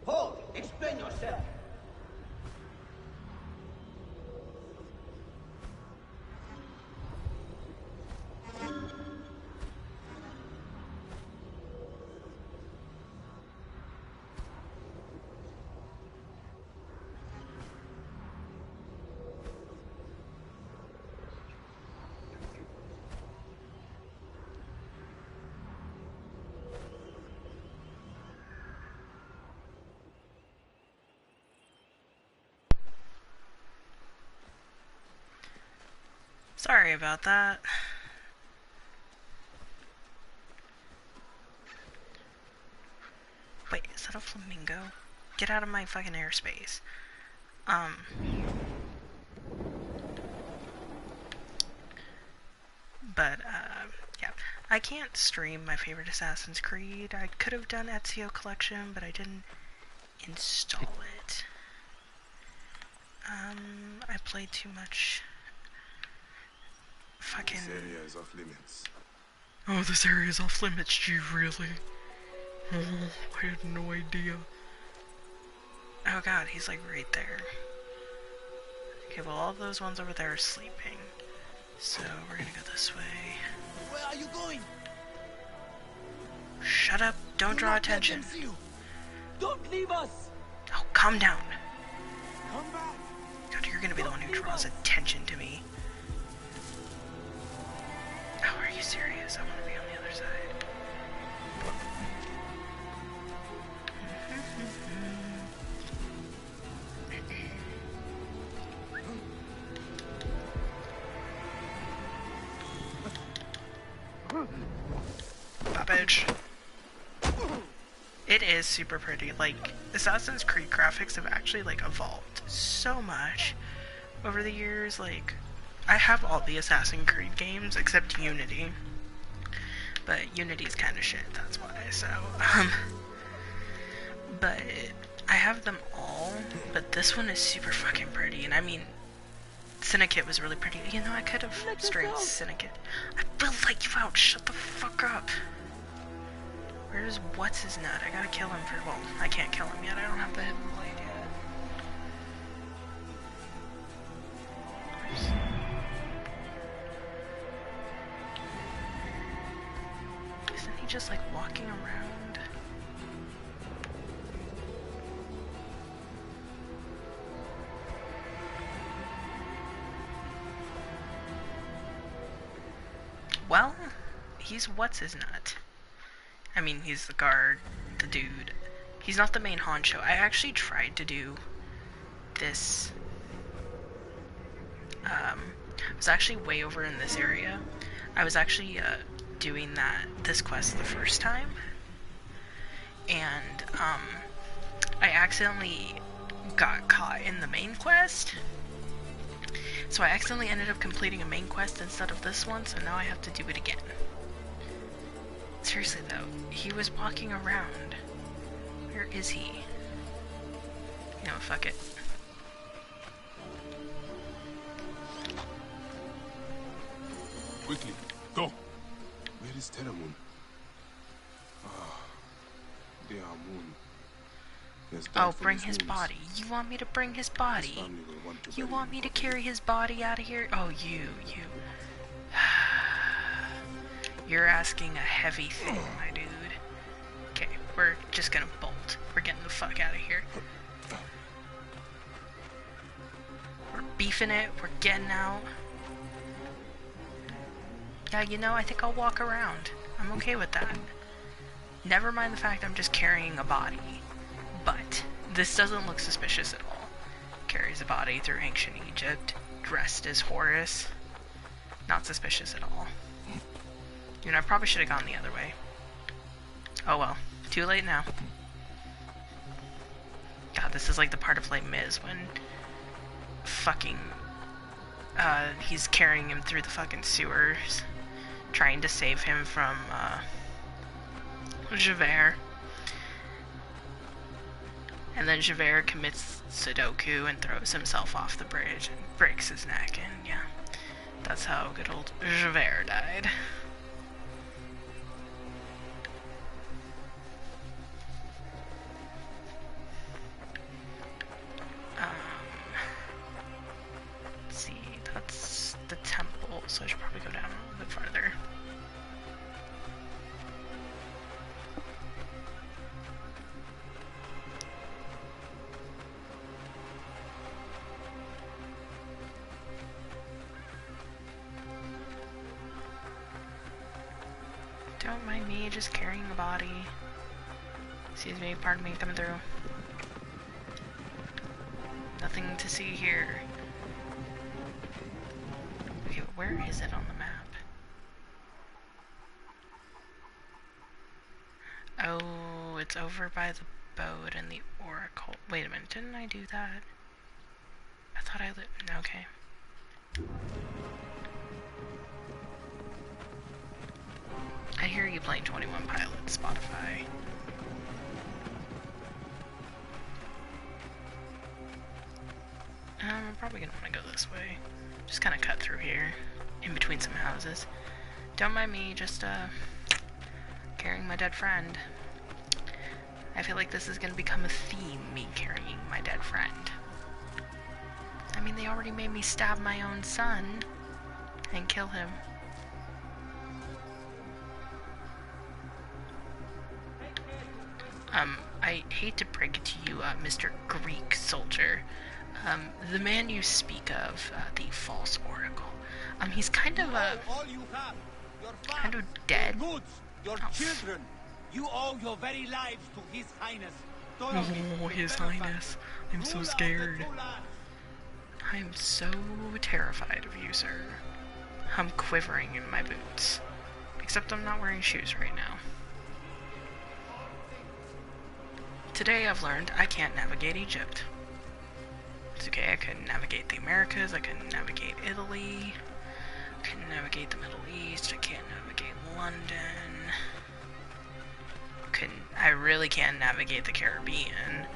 Hold! Explain yourself! Sorry about that. Wait, is that a flamingo? Get out of my fucking airspace. But, yeah. I can't stream my favorite Assassin's Creed. I could have done Ezio Collection, but I didn't install it. I played too much fucking... This area is off limits. Oh, this area is off limits, gee, really? Oh, I had no idea. Oh god, he's like right there. Okay, well all of those ones over there are sleeping. So, we're gonna go this way. Where are you going? Shut up, don't draw attention. Don't leave us! Oh, calm down. Come back! God, you're gonna be the one who draws attention to me. Oh, are you serious? I wanna be on the other side. Babbage. It is super pretty. Like, Assassin's Creed graphics have actually, like, evolved so much over the years. Like, I have all the Assassin's Creed games except Unity. But Unity's kind of shit, that's why, so, but I have them all, but this one is super fucking pretty, and I mean, Syndicate was really pretty. You know, I could have streamed Syndicate. I will let you out, shut the fuck up. Where's what's his nut? I gotta kill him for, well, I can't kill him yet, I don't have the hidden blade yet. Isn't he just like walking around? Well, he's what's his nut. I mean, he's the guard, the dude. He's not the main honcho. I actually tried to do this I was actually way over in this area. I was actually doing this quest the first time, and I accidentally got caught in the main quest. So I accidentally ended up completing a main quest instead of this one, so now I have to do it again. Seriously though, he was walking around. Where is he? You know, fuck it. Quickly, go! Where is Terramoon? Ah, dear Moon. Oh, bring his body. You want me to bring his body? You want me to carry his body out of here? Oh, you. You're asking a heavy thing, my dude. Okay, we're just gonna bolt. We're getting the fuck out of here. We're beefing it. We're getting out. Yeah, you know, I think I'll walk around. I'm okay with that. Never mind the fact I'm just carrying a body. But this doesn't look suspicious at all. Carries a body through ancient Egypt, dressed as Horus. Not suspicious at all. You know, I probably should have gone the other way. Oh well, too late now. God, this is like the part of Les Mis when fucking he's carrying him through the fucking sewers, trying to save him from Javert. And then Javert commits Sudoku and throws himself off the bridge and breaks his neck, and yeah, that's how good old Javert died. Let's see, that's the temple, so I should probably go down a little bit farther. Don't mind me, just carrying a body. Excuse me, pardon me, coming through. Nothing to see here. Okay, where is it on the map? Oh, it's over by the boat and the oracle. Wait a minute, didn't I do that? I thought I lit. Okay. I hear you playing 21 Pilots, Spotify. I'm probably gonna want to go this way. Just kind of cut through here, in between some houses. Don't mind me, just carrying my dead friend. I feel like this is gonna become a theme, me carrying my dead friend. I mean, they already made me stab my own son and kill him. I hate to break it to you, Mr. Greek soldier. The man you speak of, the false oracle, he's kind of, all you have, your farm, kind of dead. your goods, your children. You owe your very lives to His Highness. Oh, His Highness. I'm so scared. I'm so terrified of you, sir. I'm quivering in my boots. Except I'm not wearing shoes right now. Today I've learned I can't navigate Egypt. It's okay, I couldn't navigate the Americas, I couldn't navigate Italy, I couldn't navigate the Middle East, I can't navigate London. I really can't navigate the Caribbean.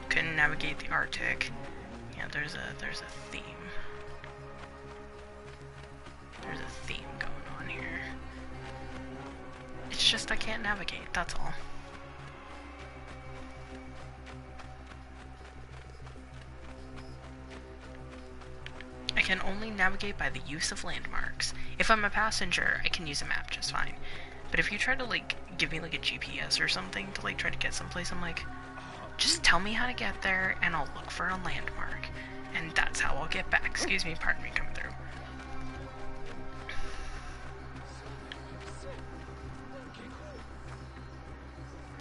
Couldn't navigate the Arctic. Yeah, there's a theme. There's a theme going on here. It's just I can't navigate, that's all. I can only navigate by the use of landmarks. If I'm a passenger, I can use a map just fine. But if you try to, like, give me, like, a GPS or something to, like, try to get someplace, I'm like, just tell me how to get there, and I'll look for a landmark. And that's how I'll get back. Excuse me, pardon me, coming through.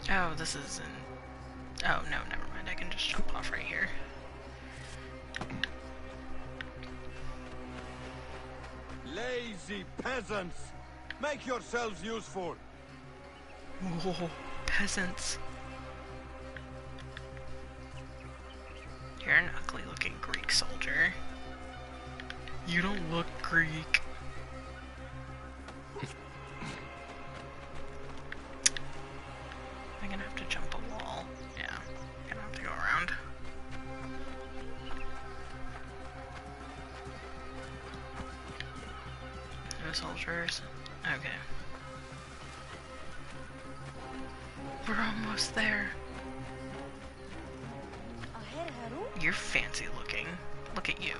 Oh, this isn't... Oh, no, never mind. I can just jump off right here. Lazy peasants! Make yourselves useful! Whoa, peasants. You're an ugly looking Greek soldier. You don't look Greek. I'm gonna have to jump a wall. Yeah, I'm gonna have to go around. No soldiers. Okay. We're almost there. You're fancy looking. Look at you.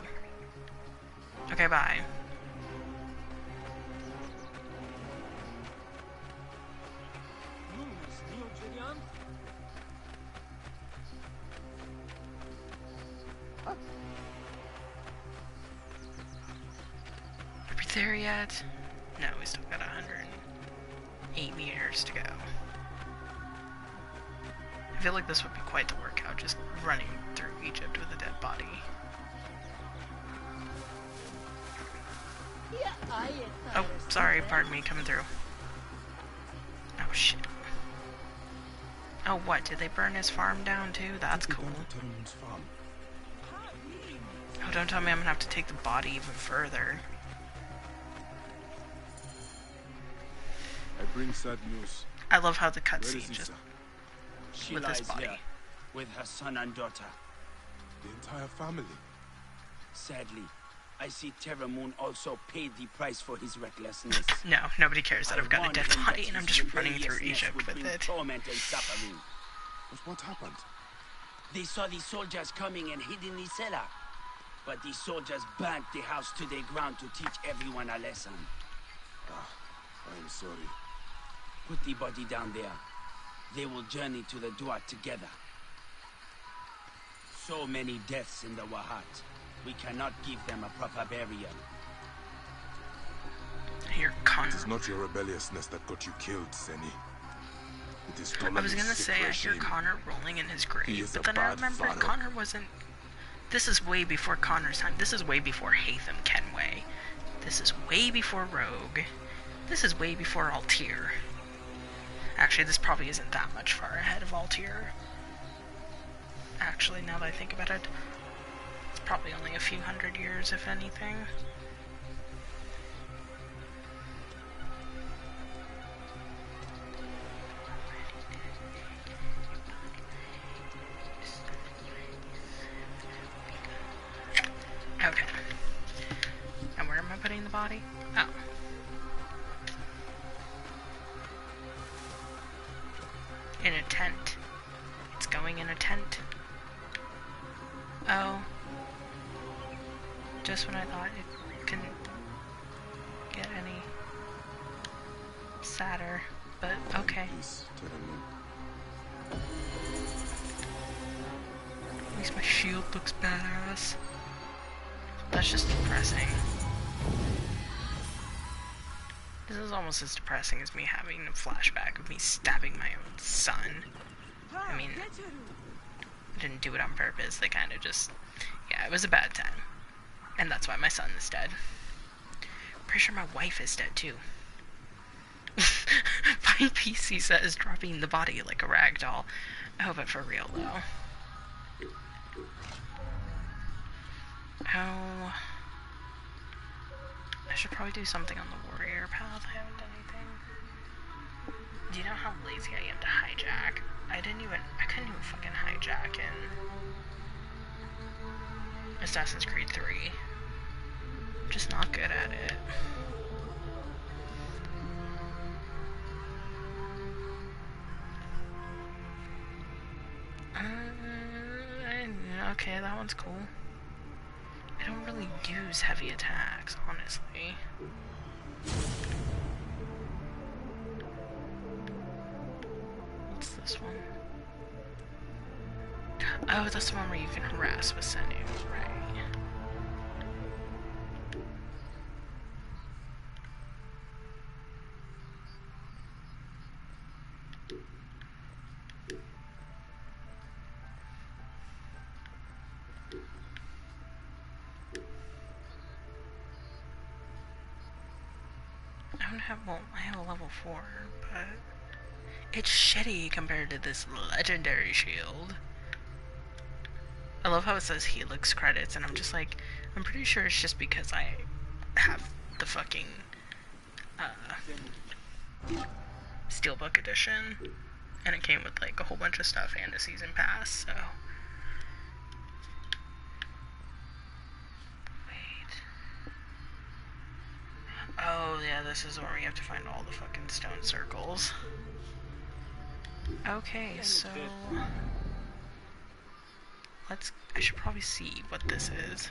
Okay, bye. Are we there yet? No, we still got 108 meters to go. I feel like this would be quite the workout, just running through Egypt with a dead body. Oh, sorry, pardon me, coming through. Oh, shit. Oh, what, did they burn his farm down too? That's cool. Oh, don't tell me I'm gonna have to take the body even further. I bring sad news. I love how the Where is cutscene just... Issa? She With this lies body. here, with her son and daughter. The entire family. Sadly, I see Terramoon also paid the price for his recklessness. No, nobody cares that I I've got a warned dead him body that and I'm his just running through rebelliousness Egypt would with bring it. torment and suffering. But what happened? They saw the soldiers coming and hid in the cellar. But the soldiers burnt the house to the ground to teach everyone a lesson. I am sorry. Put the body down there. They will journey to the Duat together. So many deaths in the Wahat. We cannot give them a proper burial. Here, Connor. It is not your rebelliousness that got you killed, Seni. It is I was Ptolemy's gonna sick say, I hear regime. Connor rolling in his He grave, is but a then I bad remember pharaoh. Connor wasn't... This is way before Connor's time. This is way before Hatham Kenway. This is way before Rogue. This is way before Altair. Actually, this probably isn't that much far ahead of Altair. Actually, now that I think about it, it's probably only a few hundred years, if anything. Okay. And where am I putting the body? Oh. In a tent. It's going in a tent. Oh. Just when I thought it couldn't get any sadder. But okay. Peace, Terramoon. At least my shield looks badass. That's just depressing. This is almost as depressing as me having a flashback of me stabbing my own son. I mean, I didn't do it on purpose. They kind of just... Yeah, it was a bad time. And that's why my son is dead. Pretty sure my wife is dead, too. My PC says dropping the body like a rag doll. I hope it for real, though. Oh, I should probably do something on the warrior path. I haven't done anything. Do you know how lazy I am to hijack? I couldn't even fucking hijack in Assassin's Creed 3. I'm just not good at it. Okay, that one's cool. I don't really use heavy attacks, honestly. What's this one? Oh, that's the one where you can harass with Senu, right? I have a level 4, but it's shitty compared to this legendary shield. I love how it says Helix credits, and I'm just like, I'm pretty sure it's just because I have the fucking Steelbook edition, and it came with like a whole bunch of stuff and a season pass, so. Oh, yeah, this is where we have to find all the fucking stone circles. Okay, so... I should probably see what this is.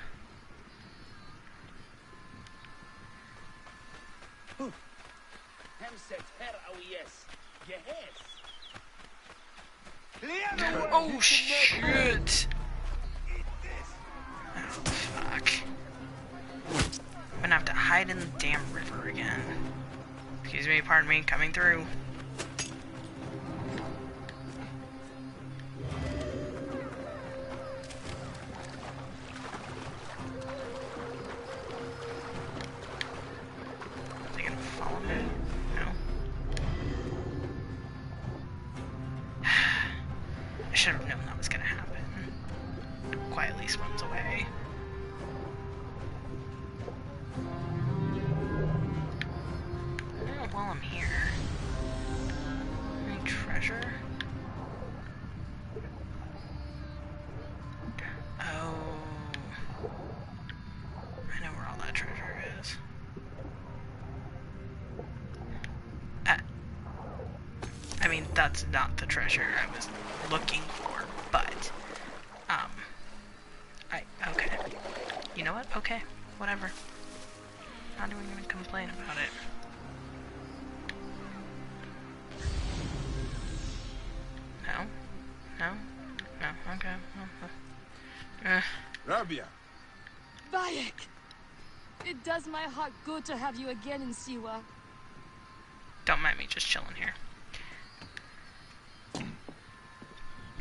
Oh, shit! Oh, fuck. I'm gonna have to hide in the damn river again. Excuse me, pardon me, coming through. Are they gonna follow me? No. I should have known that was gonna happen. Quietly swims away. While I'm here, any treasure? Oh, I know where all that treasure is. I mean, that's not the treasure I was looking for, but, okay. You know what? Okay, whatever. Not even gonna complain about it. No, okay. Rabia! Bayek! It does my heart good to have you again in Siwa. Don't mind me, just chilling here.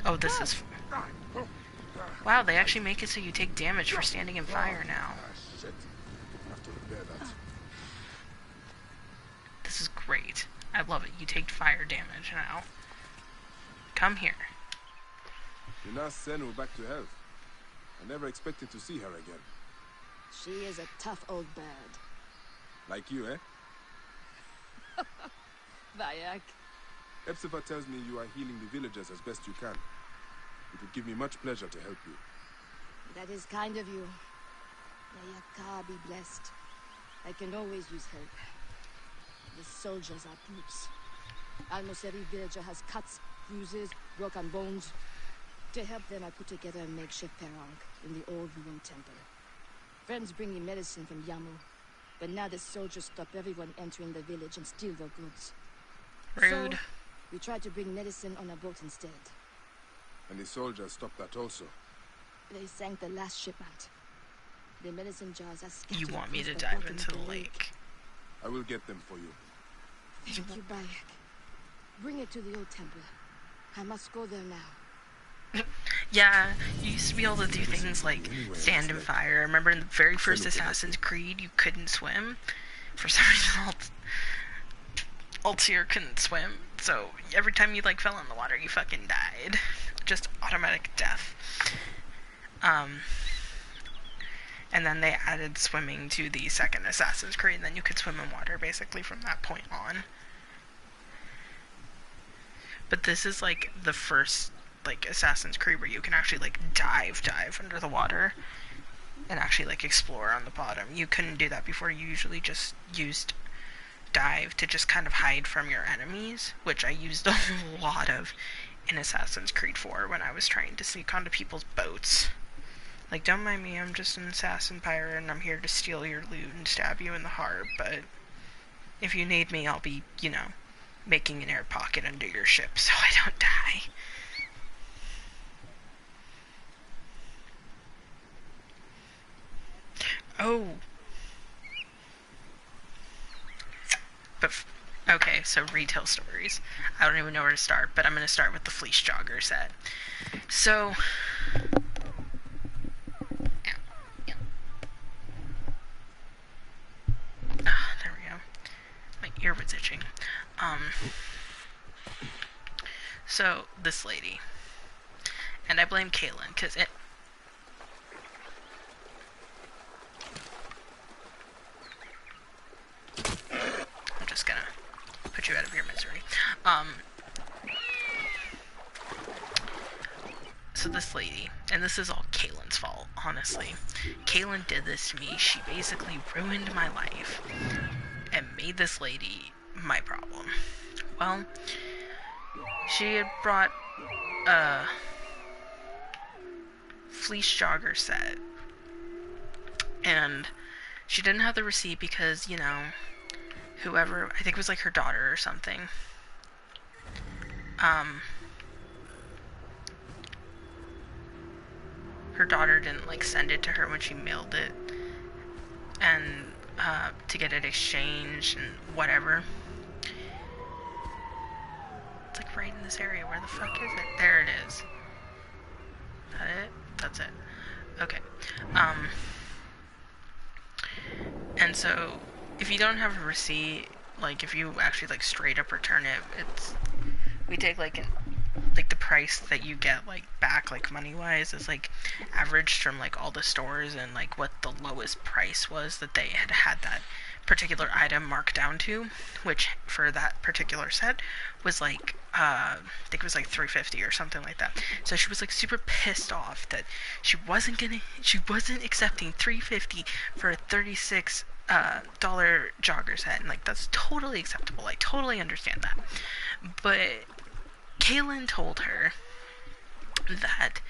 Oh, this is... Wow, they actually make it so you take damage for standing in fire now. Shit. I have to repair that. This is great. I love it. You take fire damage now. Come here. You now send her back to health. I never expected to see her again. She is a tough old bird. Like you, eh? Bayek. Epsifa tells me you are healing the villagers as best you can. It would give me much pleasure to help you. That is kind of you. May your car be blessed. I can always use help. The soldiers are brutes. Almost every villager has cuts, bruises, broken bones. To help them, I put together a makeshift perang in the old ruined temple. Friends bring me medicine from Yamu, but now the soldiers stop everyone entering the village and steal their goods. Rude. So, we tried to bring medicine on a boat instead. And the soldiers stopped that also. They sank the last shipment. The medicine jars are scattered. You want me to across dive bottom into of the lake? I will get them for you. Thank you, Bayek. Bring it to the old temple. I must go there now. Yeah, you used to be able to do things like stand in fire. Remember in the very first Assassin's Creed, you couldn't swim? For some reason, Altair couldn't swim. So every time you like fell in the water, you fucking died. Just automatic death. And then they added swimming to the second Assassin's Creed, and then you could swim in water basically from that point on. But this is like the first like Assassin's Creed where you can actually like dive under the water and actually like explore on the bottom. You couldn't do that before. You usually just used dive to just kind of hide from your enemies, which I used a lot of in Assassin's Creed 4 when I was trying to sneak onto people's boats. Like, don't mind me, I'm just an assassin pirate and I'm here to steal your loot and stab you in the heart, but if you need me, I'll be, you know, making an air pocket under your ship so I don't die. Oh. But, okay, so retail stories. I don't even know where to start, but I'm going to start with the Fleece Jogger set. So, there we go. My ear So, this lady. And I blame Kaylin, because it... I'm just gonna put you out of your misery. So this lady, and this is all Kaylin's fault, honestly. Kaylin did this to me. She basically ruined my life and made this lady my problem. Well, she had brought a fleece jogger set, and she didn't have the receipt because, you know, whoever, I think it was like her daughter or something, her daughter didn't like send it to her when she mailed it, and to get it exchanged and whatever. It's like right in this area. Where the fuck is it? There it is. Is that it? That's it. Okay. And so if you don't have a receipt, like if you actually like straight up return it, we take like the price that you get like back, like money wise, is like averaged from like all the stores, and like what the lowest price was that they had that particular item marked down to, which for that particular set was like I think it was like $3.50 or something like that. So she was like super pissed off that she wasn't accepting $3.50 for a $36 jogger set, and like that's totally acceptable. I totally understand that. But Kaylin told her that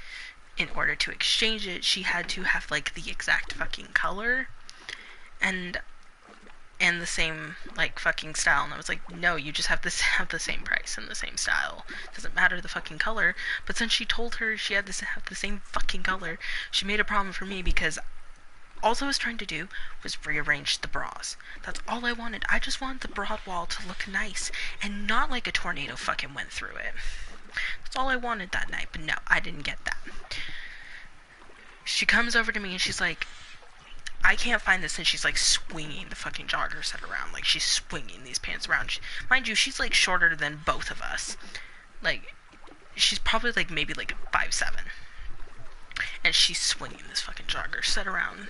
in order to exchange it, she had to have like the exact fucking color and the same like fucking style, and I was like, no, you just have to have the same price and the same style. Doesn't matter the fucking color. But since she told her she had to have the same fucking color, she made a problem for me, because all I was trying to do was rearrange the bras. That's all I wanted. I just wanted the bra wall to look nice and not like a tornado fucking went through it. That's all I wanted that night, but no, I didn't get that. She comes over to me and she's like, I can't find this, and she's like swinging the fucking jogger set around. Like she's swinging these pants around. Mind you, she's like shorter than both of us. Like she's probably like maybe like 5'7", and she's swinging this fucking jogger set around.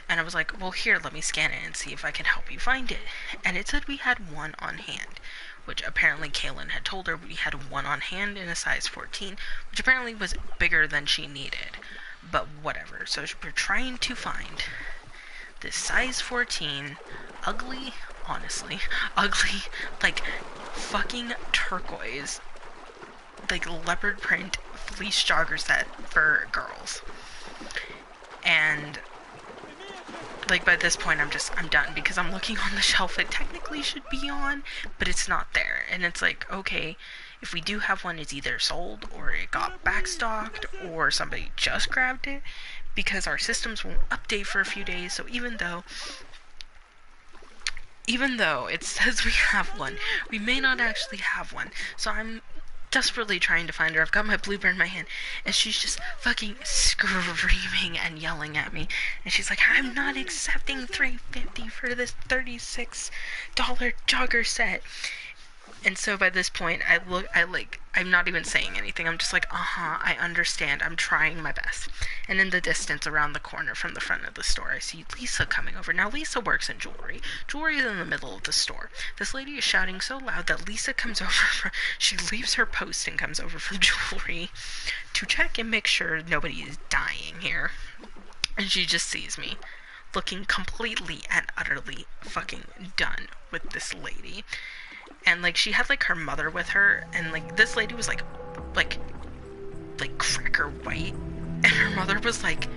And I was like, well, here, let me scan it and see if I can help you find it. And it said we had one on hand, which apparently Kaylin had told her we had one on hand in a size 14, which apparently was bigger than she needed. But whatever. So we're trying to find this size 14, ugly, honestly, ugly, like fucking turquoise, like leopard print fleece jogger set for girls. And like by this point I'm done, because I'm looking on the shelf it technically should be on, but it's not there. And it's like, okay, if we do have one, it's either sold or it got backstocked or somebody just grabbed it, because our systems won't update for a few days. So even though it says we have one, we may not actually have one. So I'm desperately trying to find her. I've got my Bluebird in my hand, and she's just fucking screaming and yelling at me. And she's like, I'm not accepting $3.50 for this $36 jogger set. And so by this point, I'm not even saying anything. I'm just like, I understand. I'm trying my best. And in the distance, around the corner from the front of the store, I see Lisa coming over. Now, Lisa works in jewelry. Jewelry is in the middle of the store. This lady is shouting so loud that Lisa comes over. She leaves her post and comes over from jewelry to check and make sure nobody is dying here. And she just sees me looking completely and utterly fucking done with this lady. And like she had like her mother with her, and like this lady was like cracker white, and her mother was like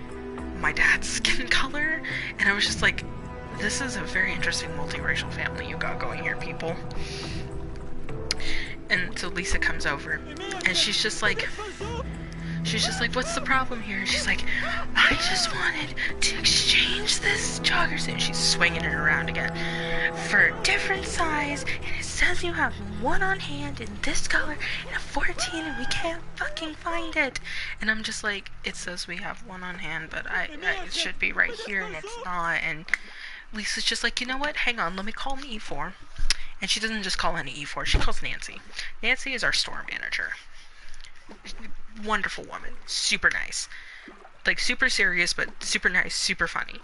my dad's skin color. And I was just like, this is a very interesting multiracial family you got going here, people. And so Lisa comes over, and she's just like, what's the problem here? And she's like, I just wanted to exchange this jogger set. And she's swinging it around again for a different size, and it says you have one on hand in this color and a 14, and we can't fucking find it. And I'm just like, it says we have one on hand, but it should be right here, and it's not. And Lisa's just like, you know what? Hang on, let me call an E4. And she doesn't just call any E4, she calls Nancy. Nancy is our store manager. Wonderful woman. Super nice. Like, super serious, but super nice, super funny.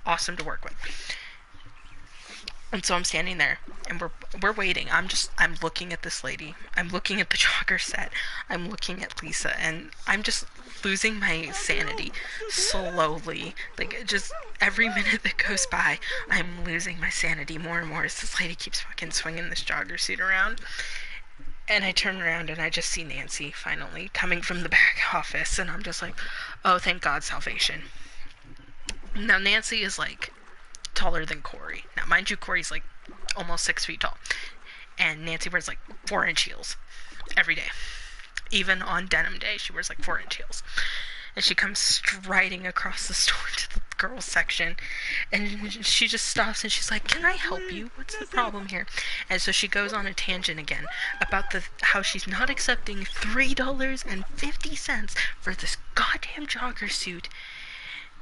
Awesome to work with. And so I'm standing there, and we're waiting. I'm looking at this lady. I'm looking at the jogger set. I'm looking at Lisa, and I'm just losing my sanity slowly. Like, just every minute that goes by, I'm losing my sanity more and more as this lady keeps fucking swinging this jogger suit around. And I turn around and I just see Nancy finally coming from the back office, and I'm just like, oh, thank God, salvation. Now, Nancy is like taller than Corey. Now, mind you, Corey's like almost 6 feet tall, and Nancy wears like 4-inch heels every day. Even on denim day, she wears like 4-inch heels. And she comes striding across the store to the girls section, and she just stops and she's like, can I help you? What's the problem here? And so she goes on a tangent again about how she's not accepting $3.50 for this goddamn jogger suit.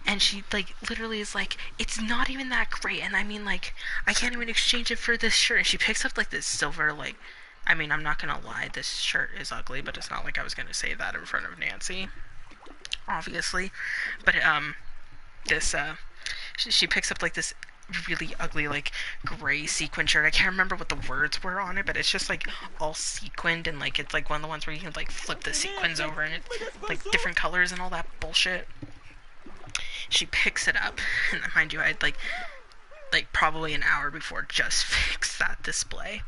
And she, like, literally is like, it's not even that great, and I mean, like, I can't even exchange it for this shirt. And she picks up, like, this silver, like, I mean, I'm not gonna lie, this shirt is ugly, but it's not like I was gonna say that in front of Nancy, obviously. But, she picks up, like, this really ugly, like, gray sequin shirt. I can't remember what the words were on it, but it's just, like, all sequined, and, like, it's, like, one of the ones where you can, like, flip the sequins over, and it's, like, different colors and all that bullshit. She picks it up, and mind you, I'd like probably an hour before just fixed that display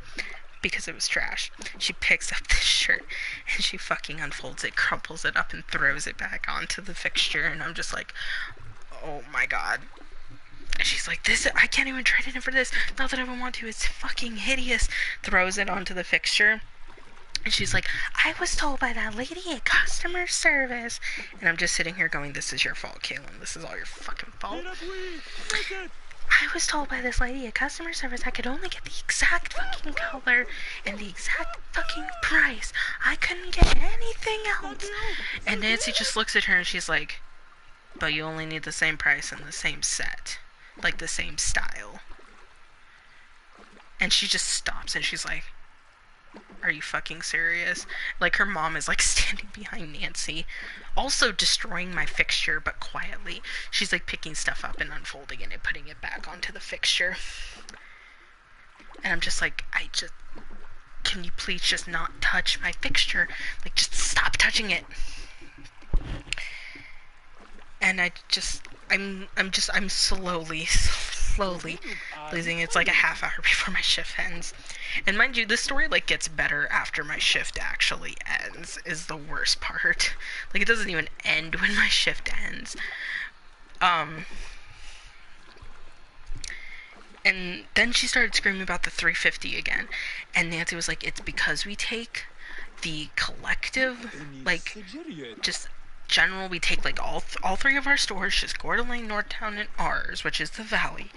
because it was trash. She picks up this shirt and she fucking unfolds it, crumples it up, and throws it back onto the fixture, and I'm just like, oh my God. And she's like, I can't even trade it in for this. Not that I would want to, it's fucking hideous. Throws it onto the fixture. And she's like, I was told by that lady at customer service. And I'm just sitting here going, this is your fault, Kaylin. This is all your fucking fault. I was told by this lady at customer service I could only get the exact fucking color and the exact fucking price. I couldn't get anything else. And Nancy just looks at her and she's like, but you only need the same price and the same set. Like the same style. And she just stops and she's like, are you fucking serious? Like, her mom is, like, standing behind Nancy, also destroying my fixture, but quietly. She's, like, picking stuff up and unfolding it and putting it back onto the fixture. And I'm just like, can you please just not touch my fixture? Like, just stop touching it. And I'm slowly losing. It's like a half hour before my shift ends. And mind you, this story, like, gets better after my shift actually ends, is the worst part. Like, it doesn't even end when my shift ends. And then she started screaming about the $3.50 again. And Nancy was like, it's because we take the collective, like, just general, we take, like, all three of our stores, just Coeur d'Alene, Northtown, and ours, which is the Valley.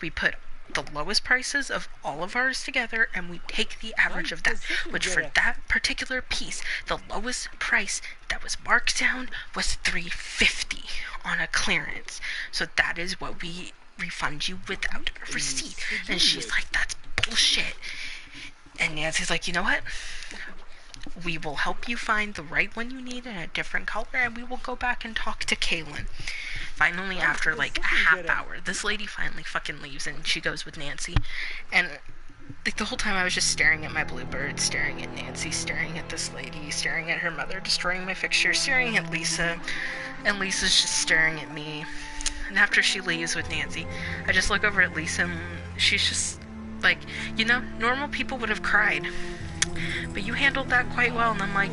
We put the lowest prices of all of ours together, and we take the average of that, which for that particular piece, the lowest price that was marked down was $3.50 on a clearance. So that is what we refund you without a receipt. And she's like, that's bullshit. And Nancy's like, you know what? We will help you find the right one you need in a different color, and we will go back and talk to Kaylin. Finally, after like a half hour, this lady finally fucking leaves, and she goes with Nancy. And like the whole time I was just staring at my Bluebird, staring at Nancy, staring at this lady, staring at her mother, destroying my fixture, staring at Lisa, and Lisa's just staring at me. And after she leaves with Nancy, I just look over at Lisa, and she's just like, you know, normal people would have cried, but you handled that quite well. And I'm like,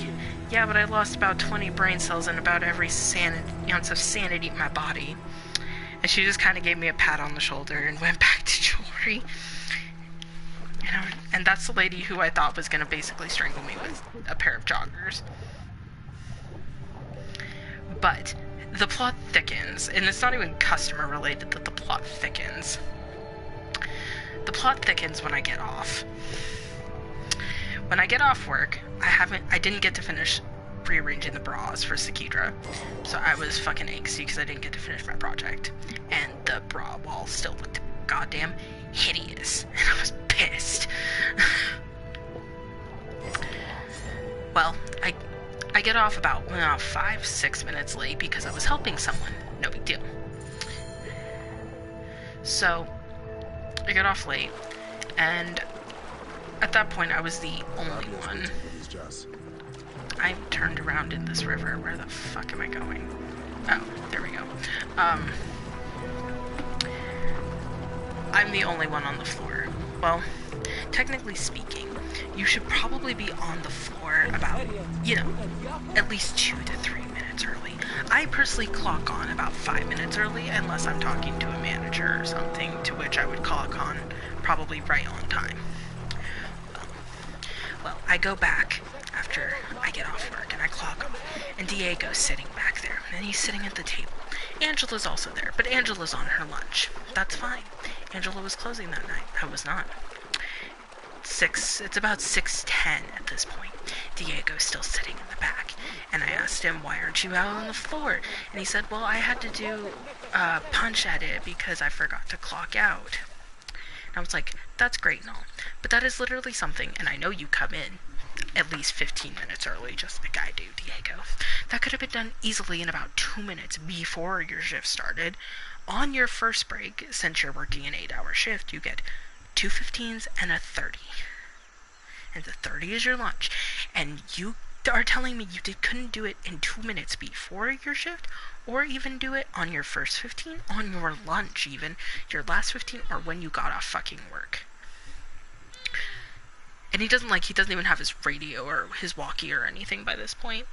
yeah, but I lost about 20 brain cells and about every ounce of sanity in my body. And she just kind of gave me a pat on the shoulder and went back to jewelry. And that's the lady who I thought was going to basically strangle me with a pair of joggers. But the plot thickens, and it's not even customer related that the plot thickens. The plot thickens when I get off. When I get off work, I didn't get to finish rearranging the bras for Sakidra, so I was fucking angsty because I didn't get to finish my project, and the bra wall still looked goddamn hideous, and I was pissed. Well, I get off about 5-6 minutes late because I was helping someone. No big deal. So, I get off late, and at that point I was the only one. I turned around in this river. Where the fuck am I going? Oh, there we go. I'm the only one on the floor. Well, technically speaking, you should probably be on the floor about, at least 2 to 3 minutes early. I personally clock on about 5 minutes early, unless I'm talking to a manager or something, to which I would clock on probably right on time. Well, I go back after I get off work, and I clock him, and Diego's sitting back there, and he's sitting at the table. Angela's also there, but Angela's on her lunch. That's fine. Angela was closing that night. I was not. It's about 6:10 at this point. Diego's still sitting in the back, and I asked him, why aren't you out on the floor? And he said, well, I had to do a punch at it because I forgot to clock out. And I was like, that's great and all, but that is literally something, and I know you come in at least 15 minutes early, just like I do, Diego. That could have been done easily in about 2 minutes before your shift started. On your first break, since you're working an 8-hour shift, you get 2 15s and a 30. And the 30 is your lunch. And you are telling me you couldn't do it in 2 minutes before your shift, or even do it on your first 15, on your lunch even, your last 15, or when you got off fucking work. And he doesn't even have his radio or his walkie or anything by this point.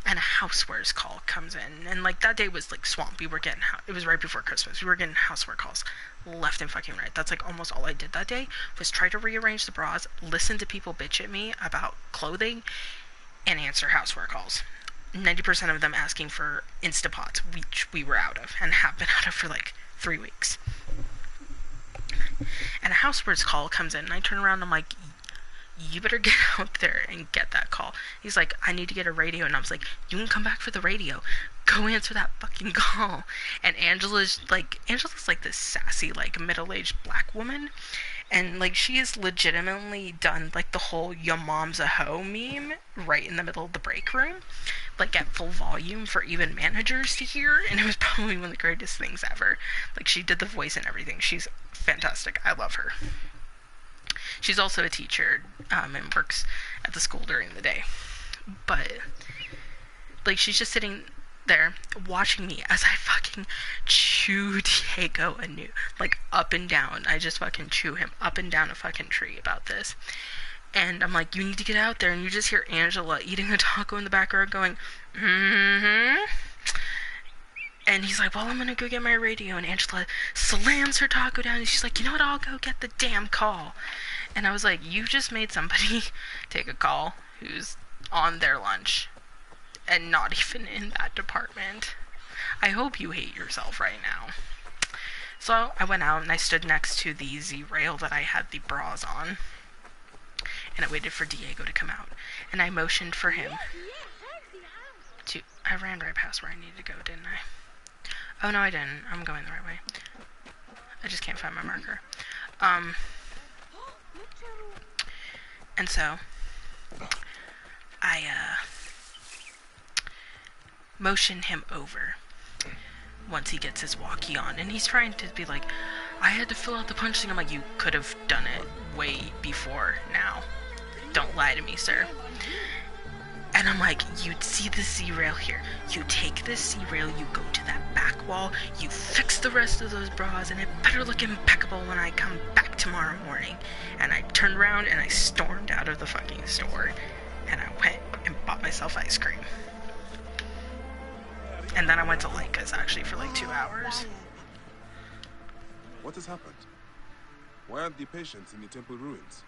And a housewares call comes in. And, that day was, swampy. It was right before Christmas. We were getting houseware calls left and fucking right. That's, almost all I did that day was try to rearrange the bras, listen to people bitch at me about clothing, and answer houseware calls. 90% of them asking for Instapots, which we were out of, and have been out of for, 3 weeks. And a housewares call comes in, and I turn around and I'm like, you better get out there and get that call. He's like, I need to get a radio. And I was like, you can come back for the radio. Go answer that fucking call. And Angela's this sassy, middle-aged black woman. And, she has legitimately done, the whole "your mom's a hoe" meme right in the middle of the break room. At full volume for even managers to hear. And it was probably one of the greatest things ever. She did the voice and everything. She's fantastic. I love her. She's also a teacher, and works at the school during the day. But, she's just sitting there watching me as I fucking chew Diego anew. Up and down. I just fucking chew him up and down a fucking tree about this. And I'm like, you need to get out there. And you just hear Angela eating a taco in the background going, mm-hmm. And he's like, well, I'm gonna go get my radio. And Angela slams her taco down, and she's like, you know what, I'll go get the damn call. And I was like, you just made somebody take a call who's on their lunch and not even in that department. I hope you hate yourself right now. So I went out and I stood next to the Z-rail that I had the bras on. And I waited for Diego to come out. And I motioned for him to... I ran right past where I needed to go, didn't I? Oh, no, I didn't. I'm going the right way. I just can't find my marker. And so, I, motion him over once he gets his walkie on. And he's trying to be like, I had to fill out the punch thing. I'm like, you could have done it way before now. Don't lie to me, sir. And I'm like, you see the Z-rail here. You take this Z-rail, you go to that back wall, you fix the rest of those bras, and it better look impeccable when I come back tomorrow morning. And I turned around and I stormed out of the fucking store. And I went and bought myself ice cream. And then I went to Leica's actually for 2 hours. What has happened? Why aren't the patients in the temple ruins?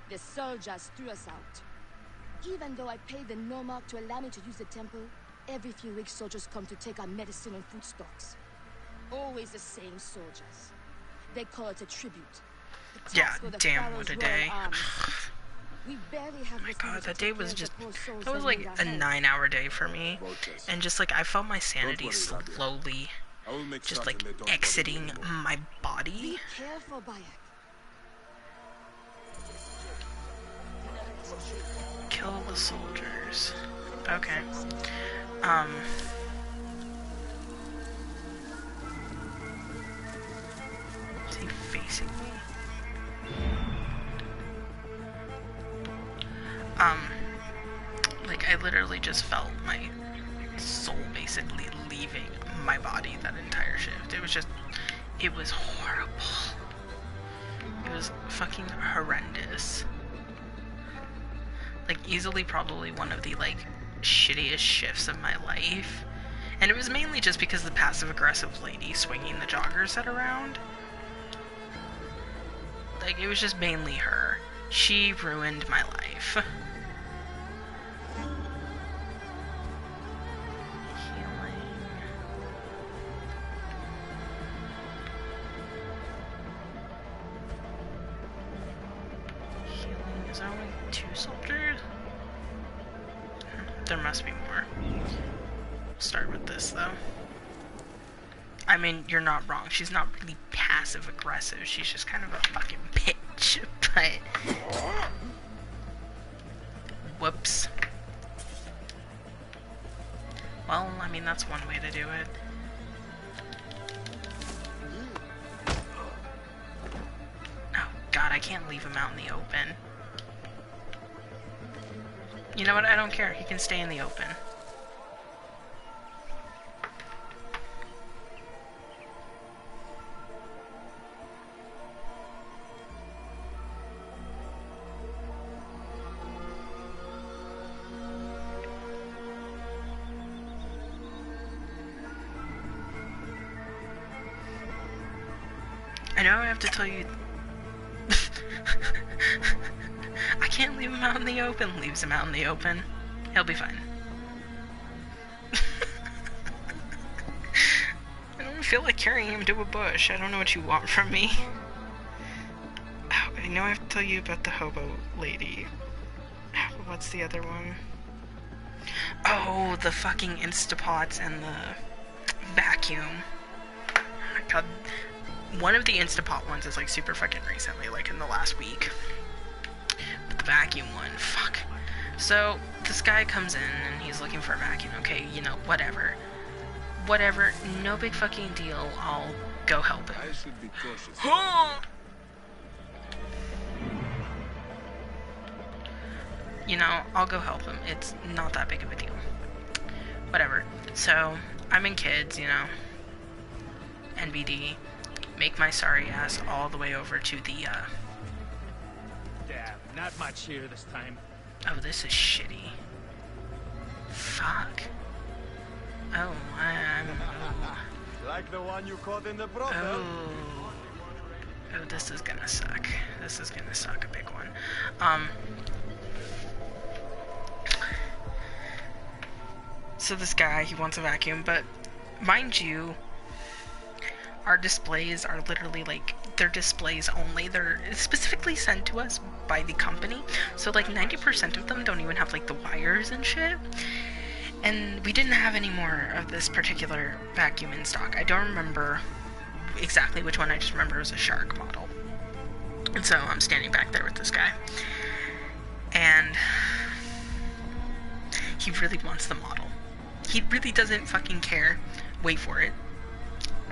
The soldiers threw us out. Even though I paid the Nomarch to allow me to use the temple, every few weeks soldiers come to take our medicine and food stocks. Always the same soldiers. They call it a tribute. Yeah, damn, what a day. We barely have oh my god, that day was just... That was a 9-hour day for me. And just I felt my sanity slowly just exiting my body. Be careful, Bayek. Kill the soldiers. Okay. Is he facing me? Like, I literally just felt my soul basically leaving my body that entire shift. It was horrible. It was fucking horrendous. Like, easily probably one of the, like, shittiest shifts of my life. And it was mainly just because the passive-aggressive lady swinging the jogger set around. Like, it was just mainly her. She ruined my life. Is there only 2 soldiers? There must be more. We'll start with this, though. I mean, you're not wrong. She's not really passive-aggressive. She's just kind of a fucking bitch. But... whoops. Well, I mean, that's one way to do it. Oh, God, I can't leave him out in the open. You know what? I don't care. He can stay in the open. I know I have to tell you... I can't leave him out in the open. Leaves him out in the open. He'll be fine. I don't feel like carrying him to a bush. I don't know what you want from me. Oh, I know I have to tell you about the hobo lady. What's the other one? Oh, the fucking Instapots and the vacuum. Oh my god. One of the Instapot ones is like super fucking recently, like in the last week. But the vacuum one, fuck. So, this guy comes in and he's looking for a vacuum. Okay, you know, whatever. Whatever, no big fucking deal. I'll go help him. I should be cautious. You know, I'll go help him. It's not that big of a deal. Whatever. So, I'm in kids, you know. NBD. Make my sorry ass all the way over to the, Damn, not much here this time. Oh, this is shitty. Fuck. Oh, Like the one you caught in the brothel. Oh, this is gonna suck. This is gonna suck a big one. So this guy, he wants a vacuum, but mind you, our displays are literally like, they're displays only. They're specifically sent to us by the company. So like 90% of them don't even have like the wires and shit. And we didn't have any more of this particular vacuum in stock. I don't remember exactly which one. I just remember it was a Shark model. And so I'm standing back there with this guy. And he really wants the model. He really doesn't fucking care. Wait for it.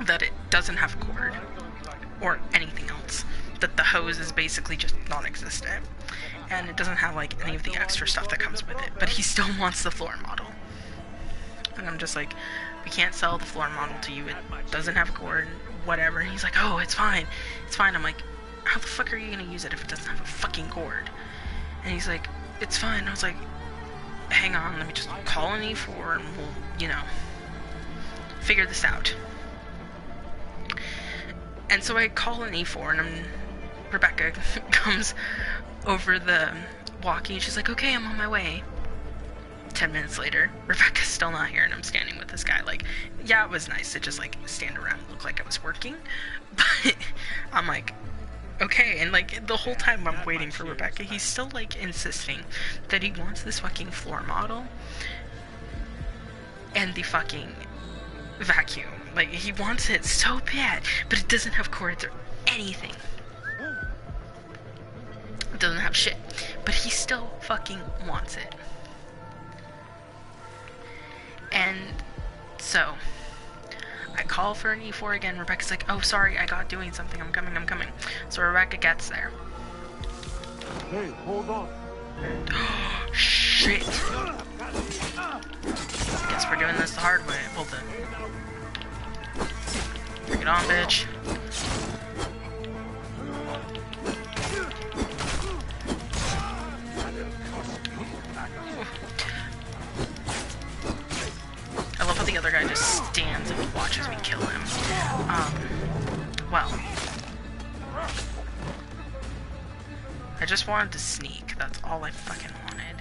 That it doesn't have a cord or anything else, that the hose is basically just non-existent, and it doesn't have like any of the extra stuff that comes with it, but he still wants the floor model. And I'm just like, we can't sell the floor model to you, it doesn't have a cord, whatever. And he's like, oh, it's fine. I'm like, how the fuck are you gonna use it if it doesn't have a fucking cord? And he's like, it's fine. I was like, hang on, let me just call an E4 and we'll, you know, figure this out. And so I call an E4 and Rebecca comes over the walkie and she's like, okay, I'm on my way. 10 minutes later, Rebecca's still not here and I'm standing with this guy. Like, yeah, it was nice to just like stand around and look like I was working, but I'm like, okay. And like the whole time I'm waiting for Rebecca, he's still like insisting that he wants this fucking floor model and the fucking vacuum. Like, he wants it so bad, but it doesn't have cords or anything. doesn't have shit. But he still fucking wants it. And so I call for an E4 again. Rebecca's like, oh, sorry, I got doing something. I'm coming. So Rebecca gets there. Hey, hold on. Shit. Guess we're doing this the hard way. Hold on. Bring it on, bitch. I love how the other guy just stands and watches me kill him. Well. I just wanted to sneak. That's all I fucking wanted.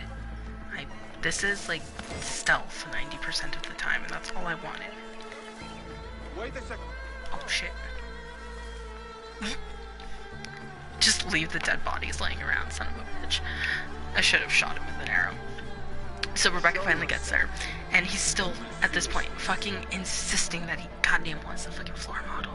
This is like stealth 90% of the time, and that's all I wanted. Wait a second. Oh shit. Just leave the dead bodies laying around, son of a bitch. I should have shot him with an arrow. So Rebecca finally gets there, and he's still, at this point, fucking insisting that he goddamn wants the fucking floor model.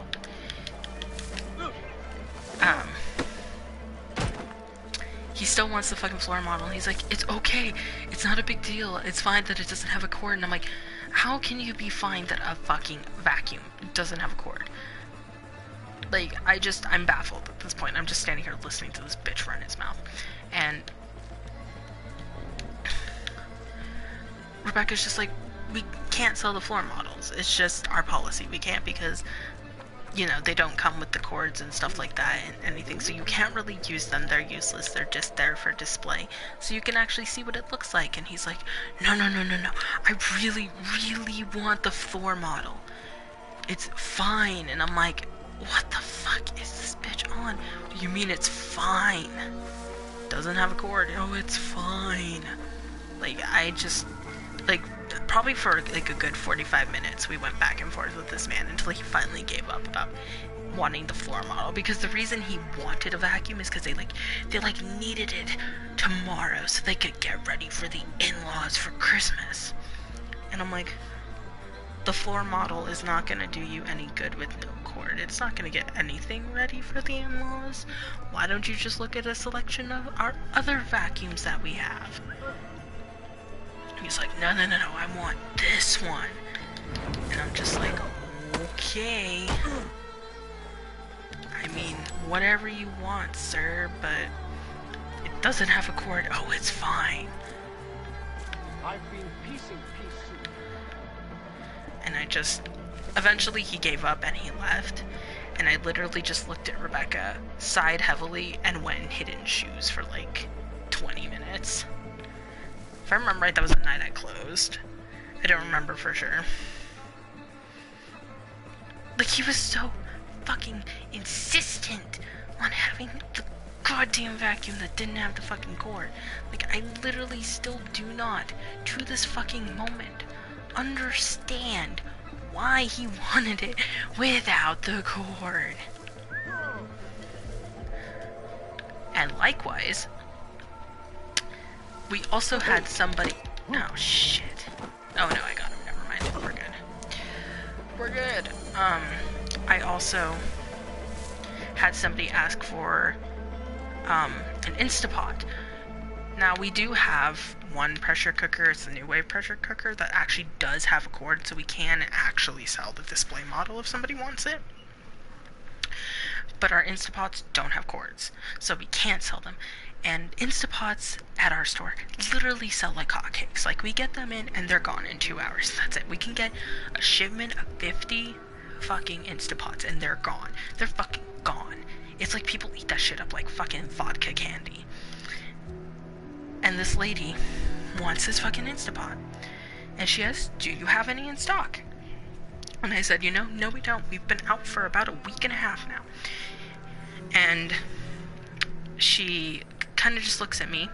He still wants the fucking floor model, and he's like, it's okay, it's not a big deal, it's fine that it doesn't have a cord. And I'm like, how can you be fine that a fucking vacuum doesn't have a cord? Like, I'm baffled at this point. I'm just standing here listening to this bitch run his mouth. And Rebecca's just like, we can't sell the floor models. It's just our policy. We can't because, you know, they don't come with the cords and stuff like that and anything. So you can't really use them. They're useless. They're just there for display. So you can actually see what it looks like. And he's like, no. I really, really want the floor model. It's fine. And I'm like, what the fuck is this bitch on? What do you mean it's fine? Doesn't have a cord. Oh, it's fine. Like, probably for like a good 45 minutes we went back and forth with this man until he finally gave up about wanting the floor model, because the reason he wanted a vacuum is because they needed it tomorrow so they could get ready for the in-laws for Christmas. And I'm like, the floor model is not gonna do you any good with no cord. It's not gonna get anything ready for the in-laws. Why don't you just look at a selection of our other vacuums that we have? He's like, no, I want this one. And I'm just like, okay. I mean, whatever you want, sir, but it doesn't have a cord. Oh, it's fine. I've been piecing pieces. And eventually he gave up and he left. And I literally just looked at Rebecca, sighed heavily, and went and hid in shoes for like 20 minutes. If I remember right, that was the night I closed. I don't remember for sure. Like, he was so fucking insistent on having the goddamn vacuum that didn't have the fucking cord. Like, I literally still do not, to this fucking moment, understand why he wanted it without the cord. And likewise, we also had somebody... Oh, shit. Oh, no, I got him. Never mind. We're good. We're good. I also had somebody ask for, an Instapot. Now, we do have one pressure cooker. It's the New Wave pressure cooker that actually does have a cord, so we can actually sell the display model if somebody wants it. But our Instapots don't have cords, so we can't sell them. And Instapots at our store literally sell like hotcakes. Like, we get them in and they're gone in 2 hours. That's it. We can get a shipment of 50 fucking Instapots and they're gone. They're fucking gone. It's like people eat that shit up like fucking vodka candy. And this lady wants this fucking Instapot. And she asks, do you have any in stock? And I said, no we don't. We've been out for about a week and a half now. And she kind of just looks at me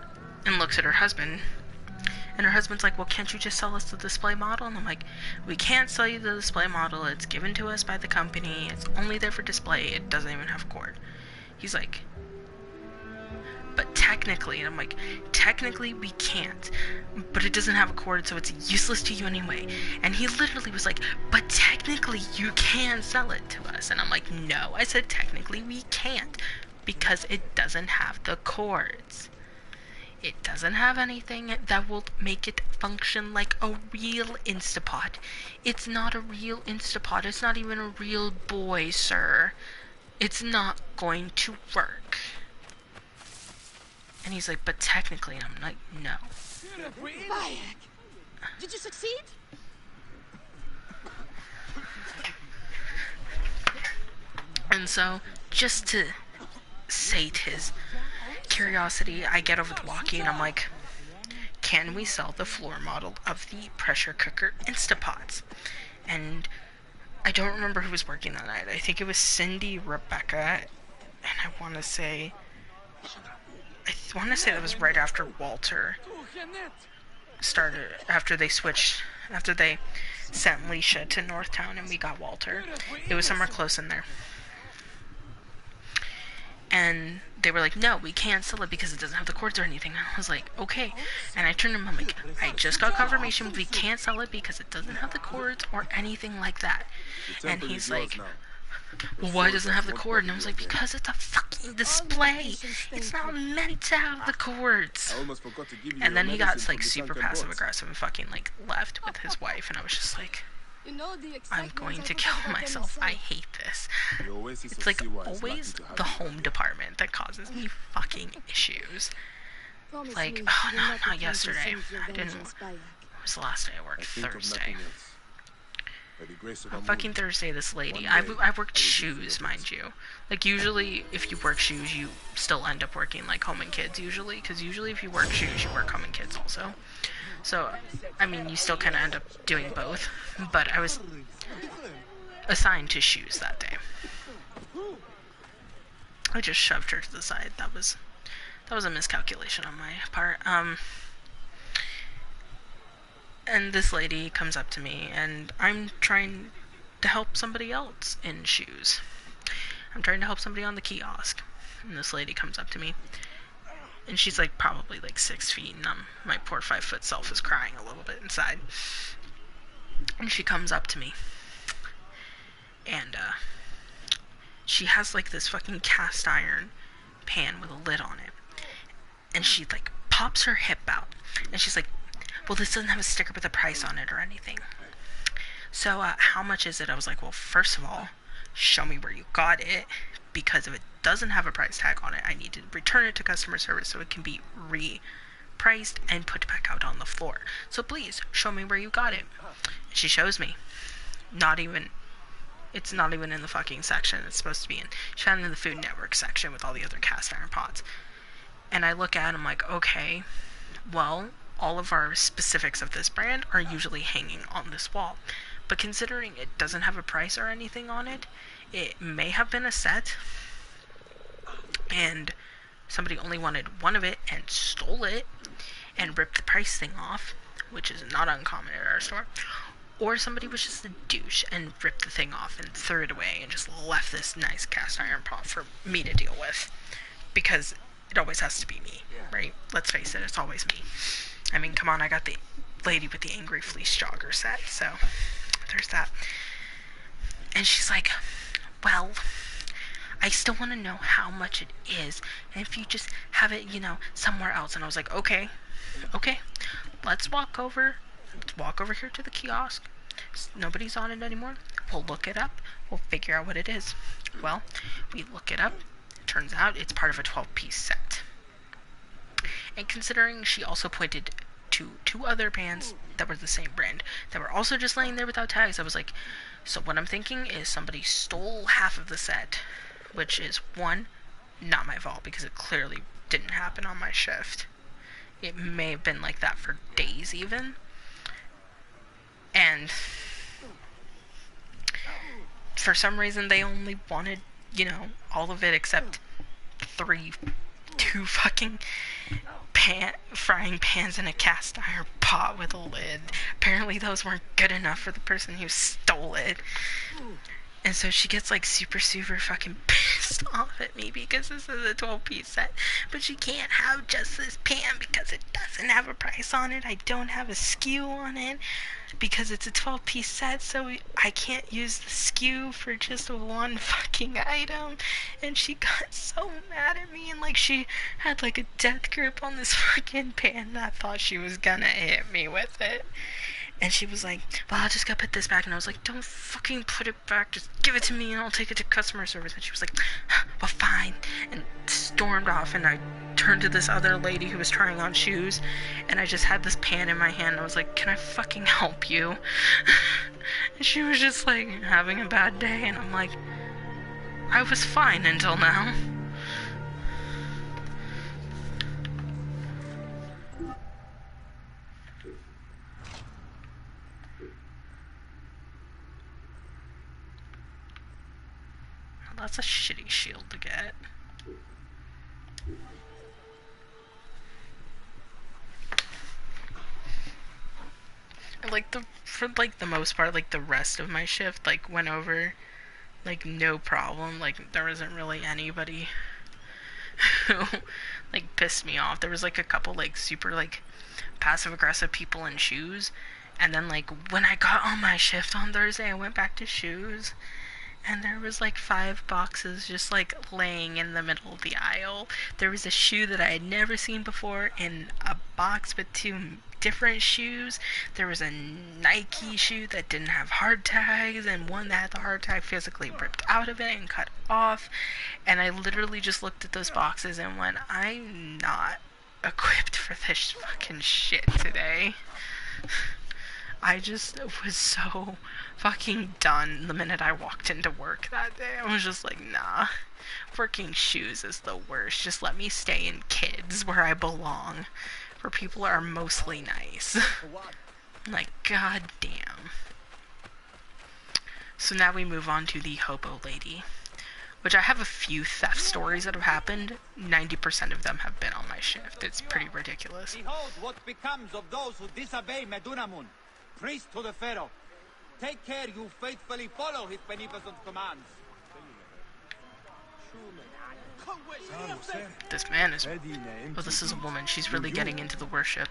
and looks at her husband. And her husband's like, well, can't you just sell us the display model? And I'm like, we can't sell you the display model. It's given to us by the company. It's only there for display. It doesn't even have a cord. He's like, but technically, and I'm like, technically we can't, but it doesn't have a cord, so it's useless to you anyway. And he literally was like, but technically you can sell it to us. And I'm like, no, I said technically we can't, because it doesn't have the cords. It doesn't have anything that will make it function like a real Instapot. It's not a real Instapot. It's not even a real boy, sir. It's not going to work. And he's like, but technically, and I'm like, no. Bayek! Did you succeed? And so, just to sate his curiosity, I get over to Walkie and I'm like, can we sell the floor model of the pressure cooker Instapots? And I don't remember who was working that night. I think it was Cindy, Rebecca, and I want to say that was right after Walter started, after they sent Leisha to Northtown and we got Walter. It was somewhere close in there. And they were like, no, we can't sell it because it doesn't have the cords or anything. And I was like, okay. And I turned to him, I'm like, I just got confirmation we can't sell it because it doesn't have the cords or anything like that. And he's like, well, why doesn't it have the cord? And I was like, because it's a fucking display. It's not meant to have the cords. I almost forgot to give you And then your he got medicine like from the super sunken passive boats. aggressive and fucking like left with his wife. And I was just like, You know the I'm excitement going I to put kill about them myself. I myself. hate this. The oasis It's of like Siwa is always lucky to have the you. home department that causes me fucking issues. Promise Like, me oh you'll no, not not return to yesterday. save your I didn't. vengeance, Bayek. It was the last day I worked, I think of Thursday. nothing else. By the grace of On Allah, fucking Thursday, this lady. One I day, worked I will shoes, be mind you. Like, usually, if you work shoes, you still end up working, like, home and kids, usually. Because usually, if you work shoes, you work home and kids also. So, I mean, you still kind of end up doing both. But I was assigned to shoes that day. I just shoved her to the side. That was a miscalculation on my part. And this lady comes up to me, and I'm trying to help somebody else in shoes. I'm trying to help somebody on the kiosk. And this lady comes up to me, and she's like probably like 6 feet, and my poor 5-foot self is crying a little bit inside. And she comes up to me, and she has like this fucking cast iron pan with a lid on it. And she like pops her hip out, and she's like, well, this doesn't have a sticker with a price on it or anything. So, how much is it? I was like, well, first of all, show me where you got it, because if it doesn't have a price tag on it, I need to return it to customer service so it can be repriced and put back out on the floor. So please, show me where you got it. And she shows me. It's not even in the fucking section it's supposed to be in. She found it in the Food Network section with all the other cast iron pots. And I look at it, I'm like, okay, well, all of our specifics of this brand are usually hanging on this wall. But considering it doesn't have a price or anything on it, it may have been a set, and somebody only wanted one of it and stole it and ripped the price thing off, which is not uncommon at our store. Or somebody was just a douche and ripped the thing off and threw it away and just left this nice cast iron pot for me to deal with. Because it always has to be me, right? Let's face it, it's always me. I mean, come on, I got the lady with the angry fleece jogger set, so there's that. And she's like, well, I still want to know how much it is, and if you just have it, somewhere else. And I was like, okay, let's walk over here to the kiosk. Nobody's on it anymore. We'll look it up. We'll figure out what it is. Well, we look it up. Turns out it's part of a 12-piece set. And considering she also pointed to 2 other pants that were the same brand, that were also just laying there without tags, I was like, so what I'm thinking is somebody stole half of the set, which is, 1, not my fault, because it clearly didn't happen on my shift. It may have been like that for days even. And for some reason they only wanted, all of it except 2 fucking frying pans and a cast iron pot with a lid. Apparently those weren't good enough for the person who stole it. And so she gets like super fucking pissed off at me because this is a 12-piece set. But she can't have just this pan because it doesn't have a price on it. I don't have a SKU on it because it's a 12-piece set, so I can't use the SKU for just one fucking item. And she got so mad at me, and like she had like a death grip on this fucking pan, and I thought she was gonna hit me with it. And she was like, well, I'll just go put this back. And I was like, don't fucking put it back. Just give it to me and I'll take it to customer service. And she was like, well, fine. And stormed off. And I turned to this other lady who was trying on shoes. And I just had this pan in my hand. And I was like, can I fucking help you? And she was just like having a bad day. And I'm like, I was fine until now. That's a shitty shield to get. Like for the most part, like the rest of my shift like went over like no problem. Like there wasn't really anybody who like pissed me off. There was like a couple like super like passive aggressive people in shoes, and then like when I got on my shift on Thursday, I went back to shoes. And there was like 5 boxes just like laying in the middle of the aisle. There was a shoe that I had never seen before in a box with 2 different shoes. There was a Nike shoe that didn't have hard tags, and one that had the hard tag physically ripped out of it and cut off. And I literally just looked at those boxes and went, I'm not equipped for this fucking shit today. I just was so fucking done the minute I walked into work that day. I was just like, nah, working shoes is the worst. Just let me stay in kids where I belong, where people are mostly nice. Like, goddamn. So now we move on to the hobo lady, which I have a few theft stories that have happened. 90% of them have been on my shift. It's pretty ridiculous. Behold what becomes of those who disobey Medunamun, priest to the Pharaoh. Take care you faithfully follow his beneficent commands. This man is... Oh, this is a woman. She's really getting into the worship.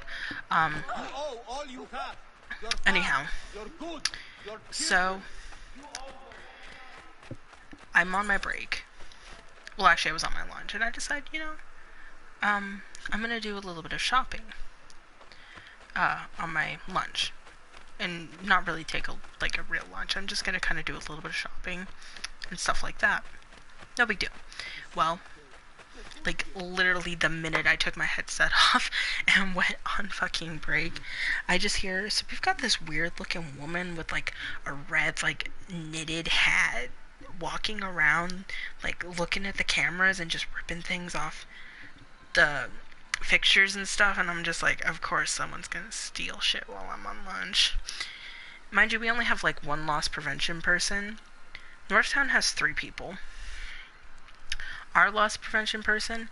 Anyhow. So, I'm on my break. Well, actually, I was on my lunch, and I decided, you know, I'm gonna do a little bit of shopping on my lunch. And not really take a real lunch. I'm just gonna kind of do a little bit of shopping and stuff like that. No big deal. Well, like literally the minute I took my headset off and went on fucking break, I just hear, so we've got this weird looking woman with like a red like knitted hat walking around like looking at the cameras and just ripping things off the fixtures and stuff, and I'm just like, of course someone's gonna steal shit while I'm on lunch. Mind you, we only have like 1 loss prevention person. Northtown has 3 people. Our loss prevention person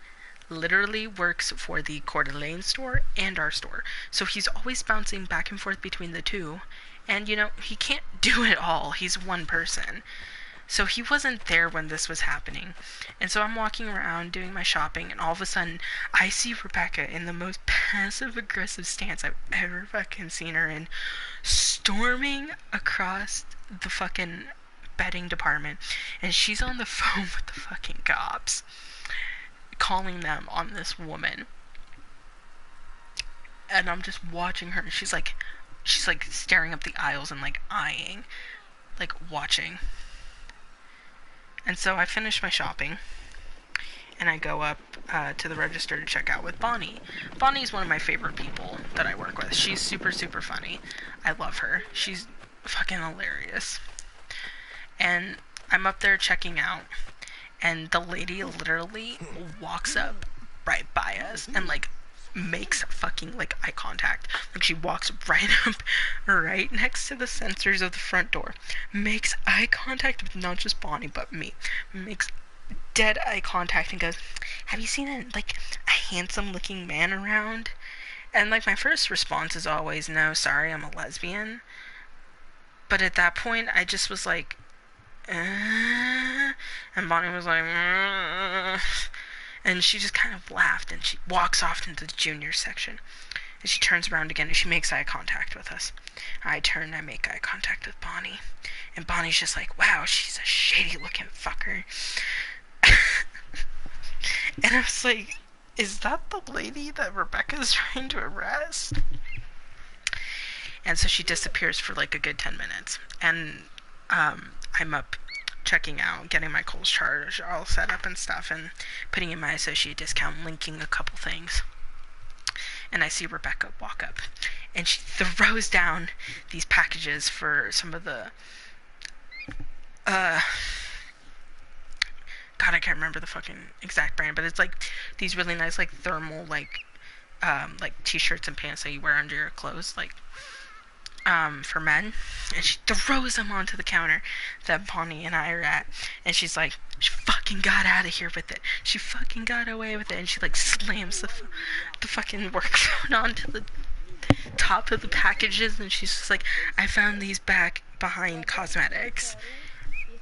literally works for the Coeur d'Alene store and our store, so he's always bouncing back and forth between the 2, and you know, he can't do it all. He's 1 person. So he wasn't there when this was happening. And so I'm walking around doing my shopping, and all of a sudden I see Rebecca in the most passive-aggressive stance I've ever fucking seen her in, storming across the fucking bedding department. And she's on the phone with the fucking cops, calling them on this woman. And I'm just watching her, and she's like staring up the aisles and like eyeing, like watching. And so I finish my shopping, and I go up to the register to check out with Bonnie. Bonnie's one of my favorite people that I work with. She's super, super funny. I love her. She's fucking hilarious. And I'm up there checking out, and the lady literally walks up right by us and like makes fucking like eye contact. Like she walks right up right next to the sensors of the front door, makes eye contact with not just Bonnie but me, makes dead eye contact and goes, have you seen a handsome looking man around? And like my first response is always, no, sorry, I'm a lesbian. But at that point I just was like, And Bonnie was like, and she just kind of laughed, and she walks off into the junior section. And she turns around again, and she makes eye contact with us. I turn, and I make eye contact with Bonnie. And Bonnie's just like, wow, she's a shady-looking fucker. And I was like, is that the lady that Rebecca's trying to arrest? And so she disappears for like a good 10 minutes. And I'm up checking out, getting my Kohl's charge all set up and stuff, and putting in my associate discount, linking a couple things. And I see Rebecca walk up, and she throws down these packages for some of the God, I can't remember the fucking exact brand, but it's like these really nice like thermal like t-shirts and pants that you wear under your clothes, like for men. And she throws them onto the counter that Bonnie and I are at, and she's like, she fucking got out of here with it. She fucking got away with it. And she like slams the fucking work phone onto the top of the packages, and she's just like, I found these back behind cosmetics.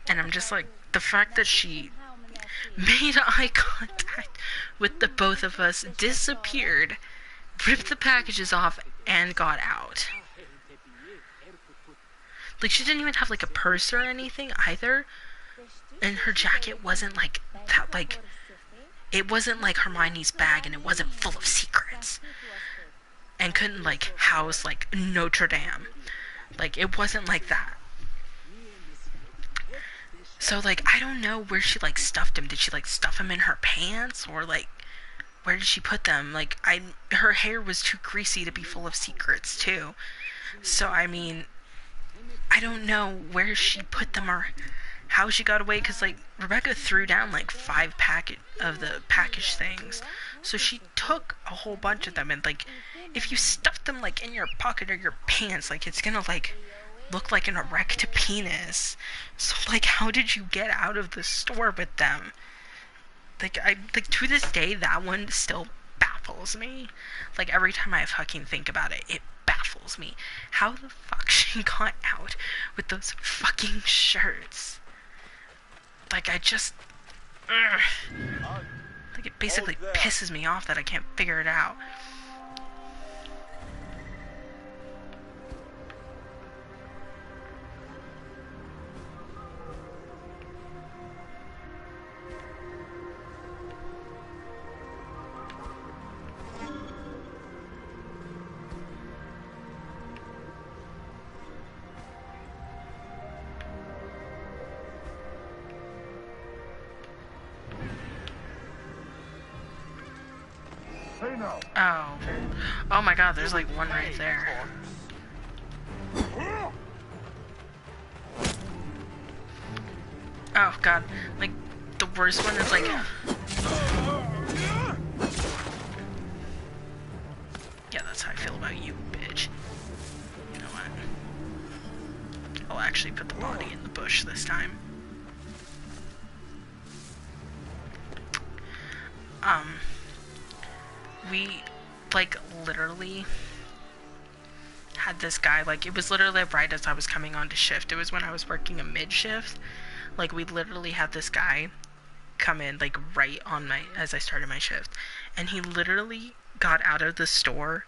And I'm just like, the fact that she made eye contact with the both of us, disappeared, ripped the packages off, and got out. Like, she didn't even have like a purse or anything either. And her jacket wasn't like that, like, it wasn't like Hermione's bag, and it wasn't full of secrets. And couldn't like house like Notre Dame. Like, it wasn't like that. So like, I don't know where she like stuffed him. Did she like stuff him in her pants, or like, where did she put them? Like, her hair was too greasy to be full of secrets too. So I mean, I don't know where she put them or how she got away, because like Rebecca threw down like 5 of the package things. So she took a whole bunch of them, and like, if you stuff them like in your pocket or your pants, like, it's gonna like look like an erect penis. So like, how did you get out of the store with them? Like, to this day, that one still baffles me. Like, every time I fucking think about it, it baffles me. How the fuck she got out with those fucking shirts? Like, I just... like, it basically pisses me off that I can't figure it out. Oh my god, there's like one right there. Oh god, like, the worst one is like... Yeah, that's how I feel about you, bitch. You know what? I'll actually put the body in the bush this time. We, like, literally had this guy, like, it was literally right as I was coming on to shift. It was when I was working a mid-shift. Like, we literally had this guy come in, like, right on as I started my shift. And he literally got out of the store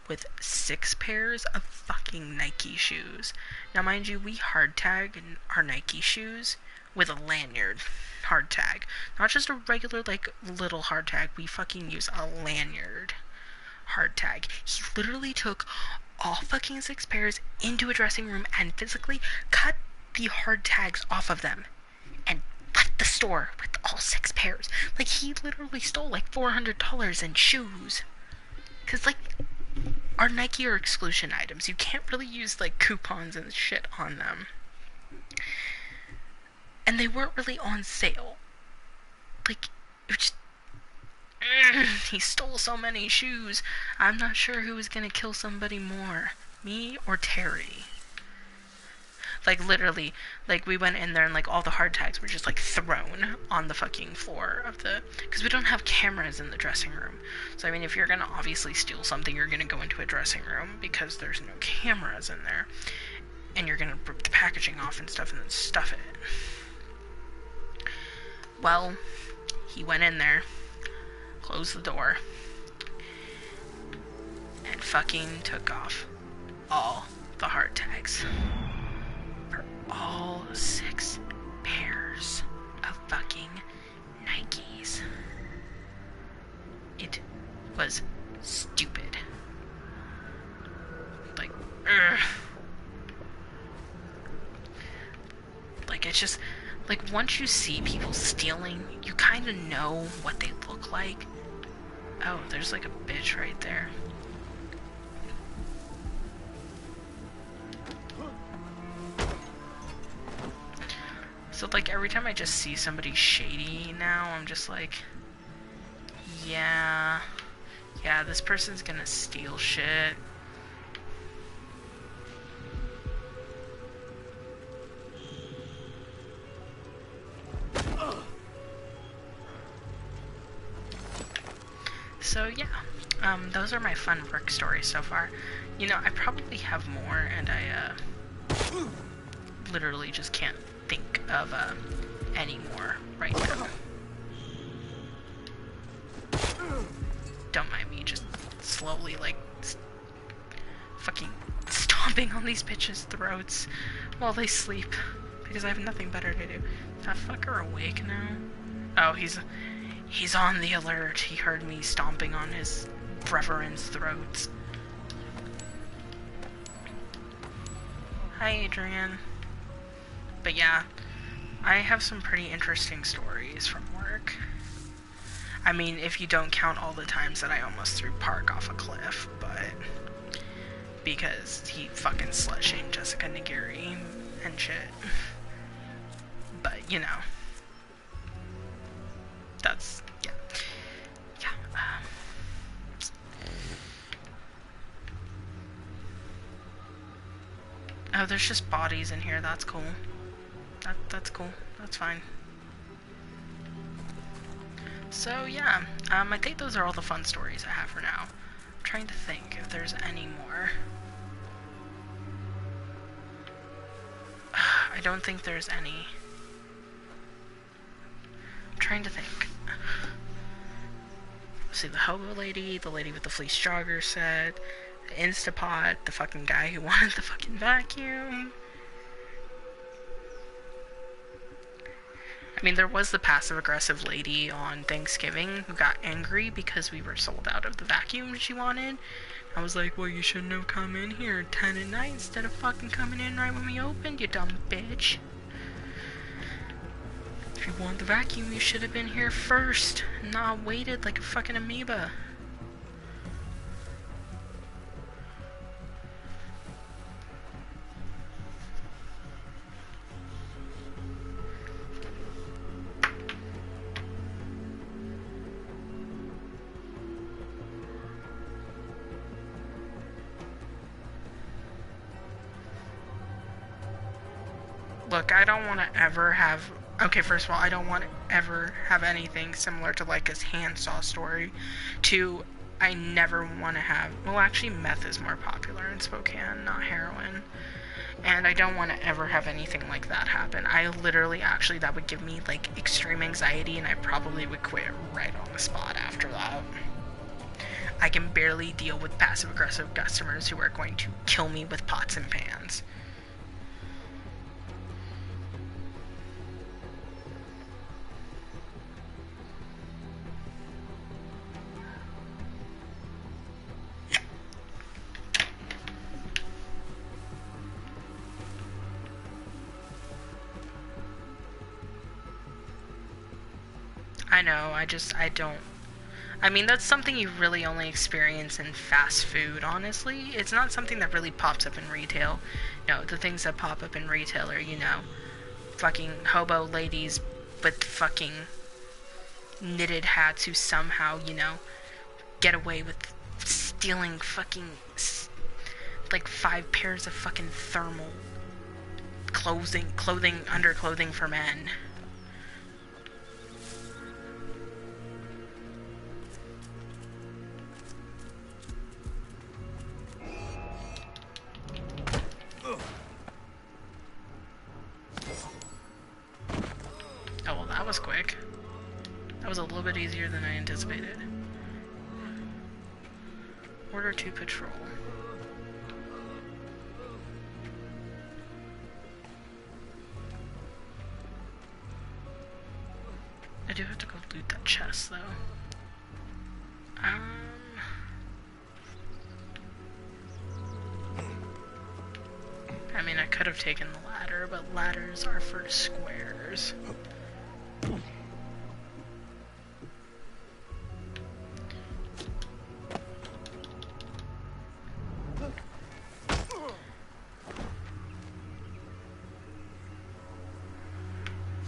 with 6 pairs of fucking Nike shoes. Now, mind you, we hard tag our Nike shoes with a lanyard hard tag. Not just a regular, like, little hard tag. We fucking use a lanyard hard tag. He literally took all fucking 6 pairs into a dressing room and physically cut the hard tags off of them and left the store with all 6 pairs. Like, he literally stole like $400 in shoes. Cause like, our Nike are exclusion items. You can't really use like coupons and shit on them. And they weren't really on sale. Like, it was just... he stole so many shoes. I'm not sure who was gonna kill somebody more. Me or Terry. Like, literally, like, we went in there and, like, all the hard tags were just, like, thrown on the fucking floor of the... Because we don't have cameras in the dressing room. So, I mean, if you're gonna obviously steal something, you're gonna go into a dressing room because there's no cameras in there. And you're gonna rip the packaging off and stuff and then stuff it. Well, he went in there, closed the door, and fucking took off all the heart tags for all 6 pairs of fucking Nikes. It was stupid. Like, ugh. Like, it's just, like, once you see people stealing, you kind of know what they look like. Oh, there's like a bitch right there. So, like, every time I just see somebody shady now, I'm just like, yeah, this person's gonna steal shit. So yeah, those are my fun work stories so far. You know, I probably have more, and I literally just can't think of any more right now. Don't mind me just slowly, like, fucking stomping on these bitches' throats while they sleep, because I have nothing better to do. Is that fucker awake now? Oh, he's on the alert. He heard me stomping on his brethren's throats. Hi, Adrian. But yeah, I have some pretty interesting stories from work. I mean, if you don't count all the times that I almost threw Park off a cliff, but because he fucking slut-shamed Jessica Nagiri and shit. But, you know, that's, yeah. Oh, there's just bodies in here. That's cool. That's cool. That's fine. So yeah, I think those are all the fun stories I have for now. I'm trying to think if there's any more. I don't think there's any. I'm trying to think. See, the hobo lady, the lady with the fleece jogger set, the Instapot, the fucking guy who wanted the fucking vacuum. I mean, there was the passive-aggressive lady on Thanksgiving who got angry because we were sold out of the vacuum she wanted. I was like, well, you shouldn't have come in here at 10 at night instead of fucking coming in right when we opened, you dumb bitch. If you want the vacuum, you should have been here first, not waited like a fucking amoeba. Look, I don't want to ever have... Okay, first of all, I don't want to ever have anything similar to, like, his handsaw story. Two, I never want to have... Well, actually, meth is more popular in Spokane, not heroin. And I don't want to ever have anything like that happen. I literally, actually, that would give me, like, extreme anxiety, and I probably would quit right on the spot after that. I can barely deal with passive-aggressive customers who are going to kill me with pots and pans. I know, I don't... I mean, that's something you really only experience in fast food, honestly. It's not something that really pops up in retail. No, the things that pop up in retail are, you know, fucking hobo ladies with fucking knitted hats who somehow, you know, get away with stealing fucking, like, 5 pairs of fucking thermal underclothing for men. Oh, well, that was quick. That was a little bit easier than I anticipated. Order to patrol. I do have to go loot that chest, though. I mean, I could have taken the ladder, but ladders are for squares.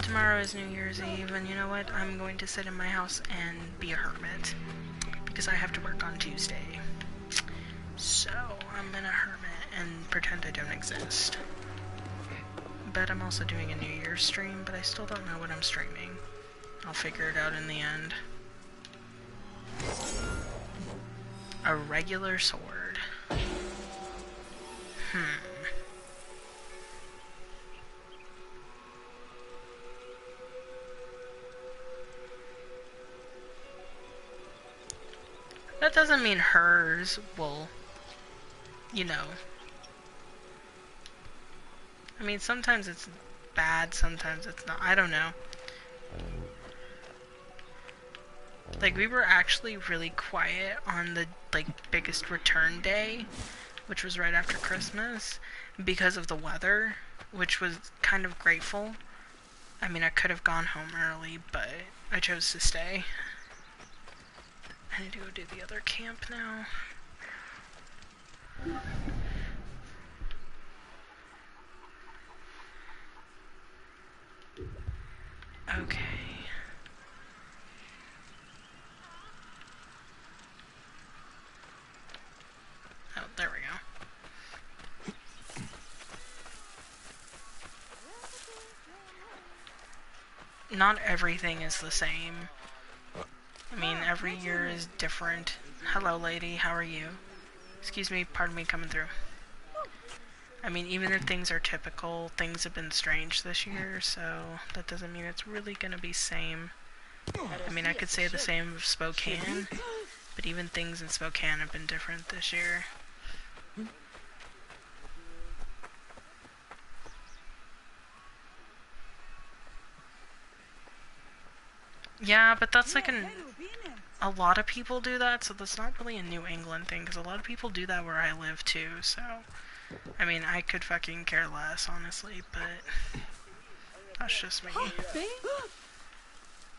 Tomorrow is New Year's Eve, and you know what? I'm going to sit in my house and be a hermit, because I have to work on Tuesday. So, I'm gonna hermit and pretend I don't exist. But I'm also doing a New Year's stream, but I still don't know what I'm streaming. I'll figure it out in the end. A regular sword. That doesn't mean hers will, you know. I mean, sometimes it's bad, sometimes it's not. I don't know. Like, we were actually really quiet on the, like, biggest return day, which was right after Christmas, because of the weather, which was kind of grateful. I mean, I could have gone home early, but I chose to stay. I need to go do the other camp now. Okay. Oh, there we go. Not everything is the same. I mean, every year is different. Hello, lady, how are you? Excuse me, pardon me coming through. I mean, even if things are typical, things have been strange this year, so that doesn't mean it's really gonna be same. I mean, I could say the same of Spokane, but even things in Spokane have been different this year. Yeah, but that's like a lot of people do that, so that's not really a New England thing, because a lot of people do that where I live too, so... I mean, I could fucking care less, honestly, but... That's just me.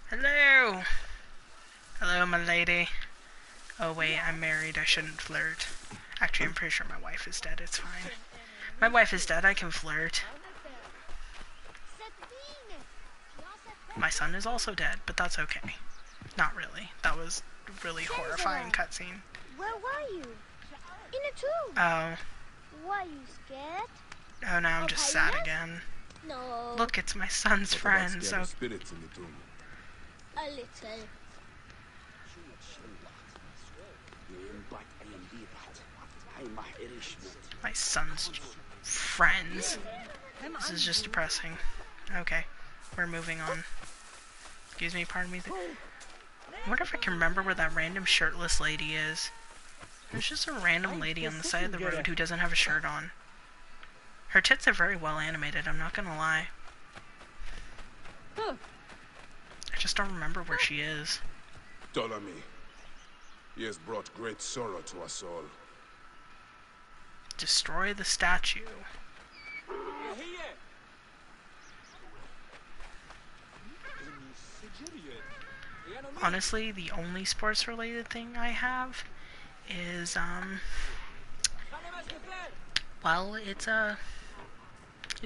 Hello! Hello, my lady. Oh wait, I'm married, I shouldn't flirt. Actually, I'm pretty sure my wife is dead, it's fine. My wife is dead, I can flirt. My son is also dead, but that's okay. Not really. That was a really horrifying cutscene. Where were you? In a tomb. Oh. Were you scared? Oh, now I'm just sad again. No. Look, it's my son's friend, so... spirits in the tomb. A little. My son's friends. This is just depressing. Okay, we're moving on. Excuse me, pardon me. I wonder if I can remember where that random shirtless lady is. There's just a random lady on the side of the road who doesn't have a shirt on. Her tits are very well animated, I'm not gonna lie. I just don't remember where she is. Ptolemy. He has brought great sorrow to us all. Destroy the statue. Honestly, the only sports related thing I have is, well, it's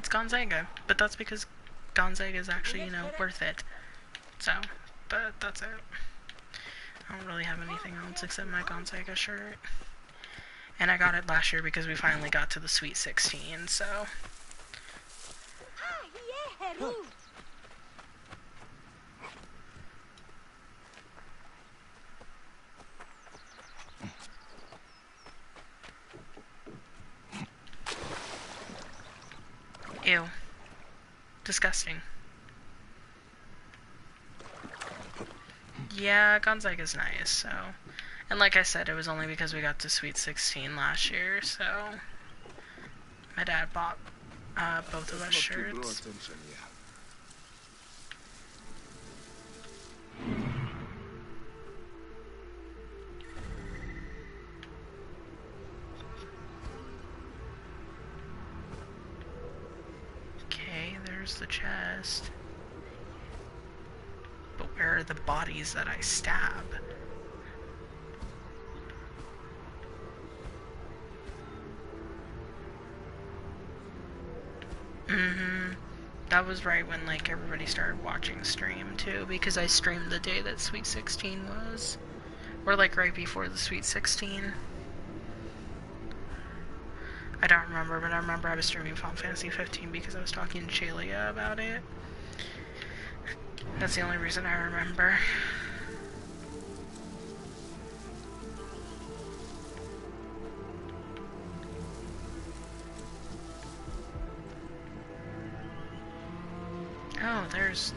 Gonzaga, but that's because Gonzaga is actually, you know, worth it. So, but that's it. I don't really have anything else except my Gonzaga shirt. And I got it last year because we finally got to the Sweet 16, so... Ew. Disgusting. Yeah, Gonzaga's nice, so... And like I said, it was only because we got to Sweet 16 last year, so... My dad bought both of us shirts. Okay, there's the chest. But where are the bodies that I stab? That was right when, like, everybody started watching stream, too, because I streamed the day that Sweet 16 was. Or, like, right before the Sweet 16. I don't remember, but I remember I was streaming Final Fantasy 15 because I was talking to Chalia about it. That's the only reason I remember. Oh, there's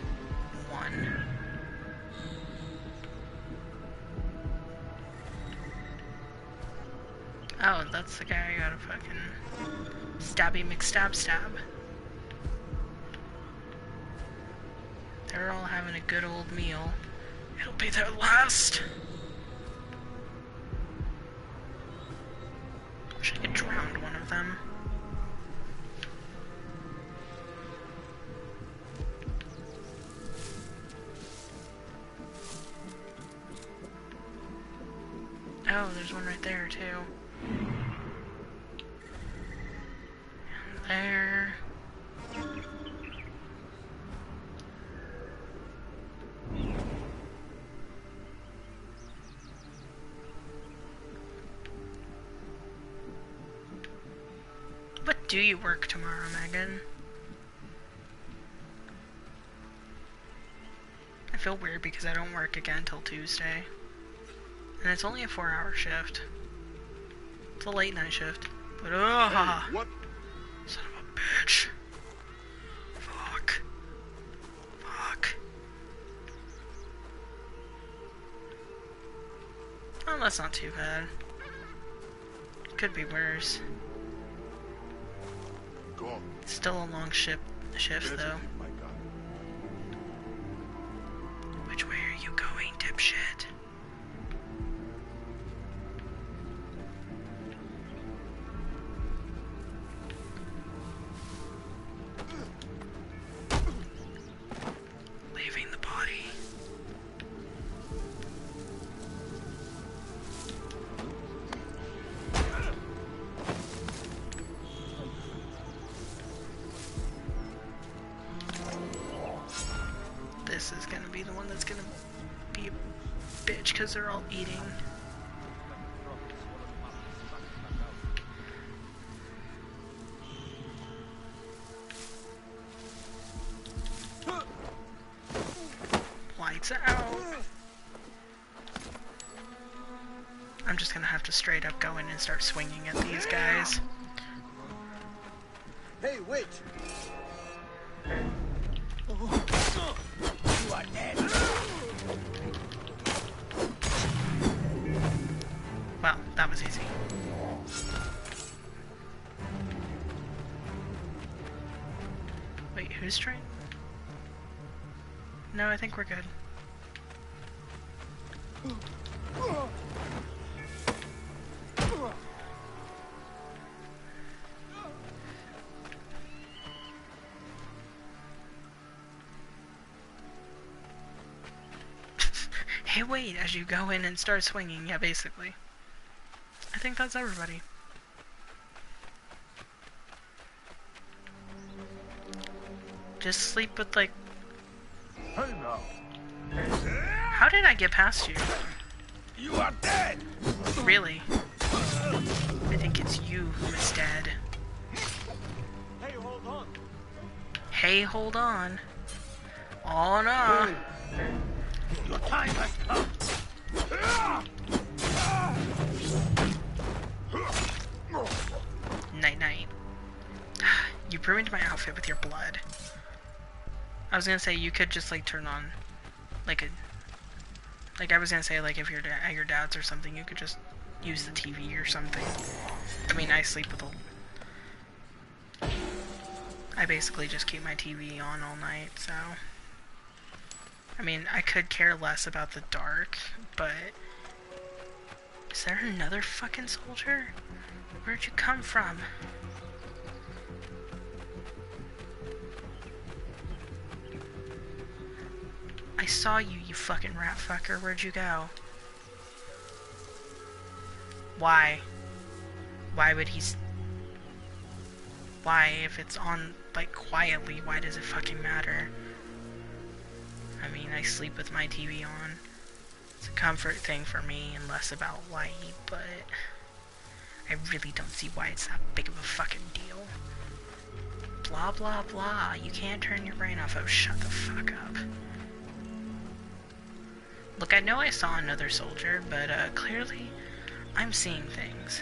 one. Oh, that's the guy I gotta fucking stabby McStab stab. They're all having a good old meal. It'll be their last. Wish I could drown one of them. Oh, there's one right there, too. And there. What do you work tomorrow, Megan? I feel weird because I don't work again till Tuesday. And it's only a 4-hour shift. It's a late night shift. But Hey, what? Son of a bitch. Fuck. Fuck. Oh, that's not too bad. Could be worse. Go on. Still a long shift though. My God. Which way are you going, dipshit? Leaving the body. This is gonna be the one that's gonna be a bitch because they're all eating. Lights out. I'm just gonna have to straight up go in and start swinging at these guys. Hey, wait! You are dead. Well, that was easy. Wait, who's trying? No, I think we're good. Hey, wait, as you go in and start swinging, yeah, basically. I think that's everybody. Just sleep with, like... Hey now. How did I get past you? You are dead. Really? I think it's you who is dead. Hey, hold on. Hey, hold on. Oh no. Your time has come. Night night. You ruined my outfit with your blood. I was gonna say you could just like turn on like Like, I was gonna say, like, if you're at your dad's or something, you could just use the TV or something. I mean, I sleep with I basically just keep my TV on all night, so... I mean, I could care less about the dark, but... Is there another fucking soldier? Where'd you come from? I saw you, you fucking rat fucker. Where'd you go? Why? Why would he... Why, if it's on, like, quietly, why does it fucking matter? I mean, I sleep with my TV on. It's a comfort thing for me, and less about light, but... I really don't see why it's that big of a fucking deal. Blah, blah, blah. You can't turn your brain off. Oh, shut the fuck up. Look, I know I saw another soldier, but, clearly, I'm seeing things.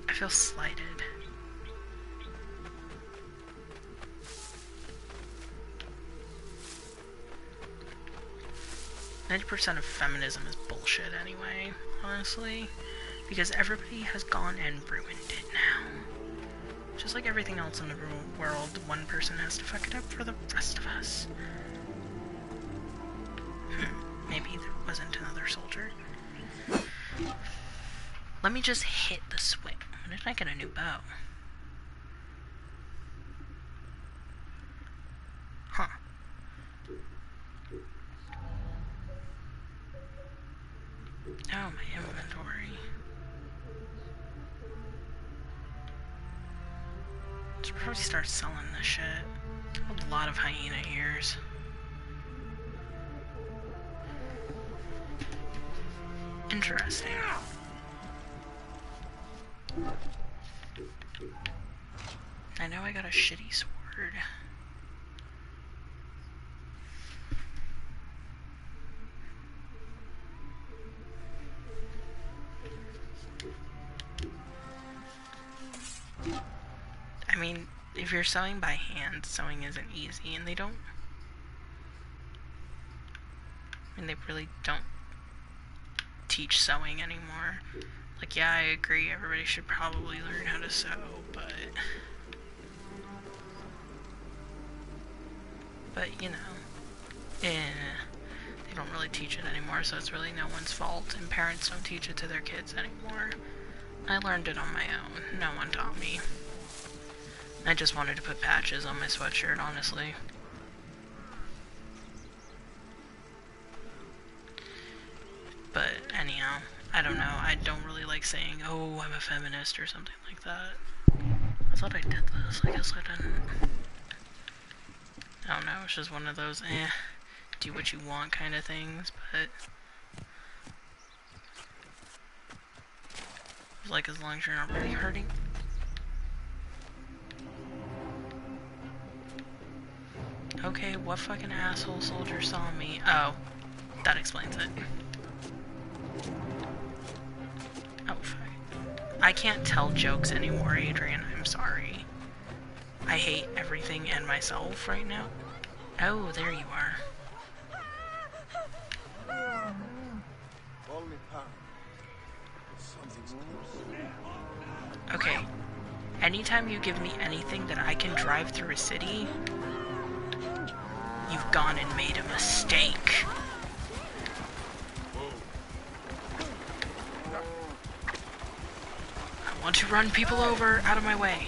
I feel slighted. %90 of feminism is bullshit anyway, honestly. Because everybody has gone and ruined it now. Just like everything else in the world, one person has to fuck it up for the rest of us. Maybe there wasn't another soldier. Let me just hit the switch. When did I get a new bow? Huh. Oh, my inventory. Should probably start selling this shit. A lot of hyena ears. Interesting. I know I got a shitty sword. I mean, if you're sewing by hand, sewing isn't easy, and they don't... I mean, they really don't teach sewing anymore. Like, yeah, I agree, everybody should probably learn how to sew, but... But, you know, they don't really teach it anymore, so it's really no one's fault, and parents don't teach it to their kids anymore. I learned it on my own. No one taught me. I just wanted to put patches on my sweatshirt, honestly. But anyhow, I don't know. I don't really like saying, oh, I'm a feminist or something like that. I thought I did this. I guess I didn't. I don't know. It's just one of those, do what you want kind of things, but... Like, as long as you're not really hurting. Okay, what fucking asshole soldier saw me? Oh, that explains it. Oh, fuck. I can't tell jokes anymore, Adrian. I'm sorry. I hate everything and myself right now. Oh, there you are. Okay. Anytime you give me anything that I can drive through a city, you've gone and made a mistake. I want to run people over, out of my way.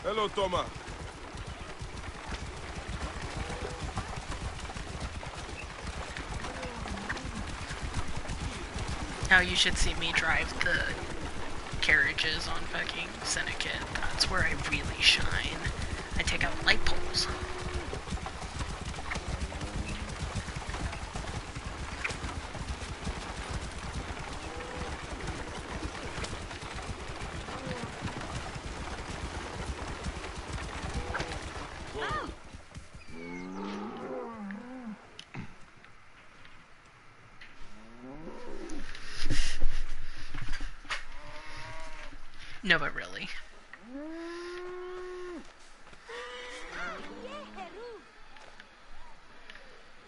Hello, Toma. Now you should see me drive the carriages on fucking Syndicate. That's where I really shine. I take out light poles. No, but really.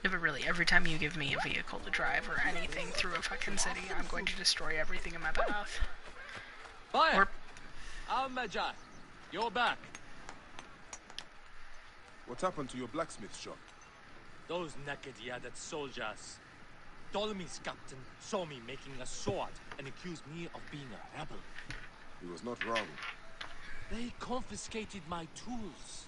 No, but really, every time you give me a vehicle to drive or anything through a fucking city, I'm going to destroy everything in my path. Fire! Al-Majah, you're back. What happened to your blacksmith shop? Those naked Yadat soldiers. Ptolemy's captain saw me making a sword and accused me of being a rebel. He was not wrong. They confiscated my tools.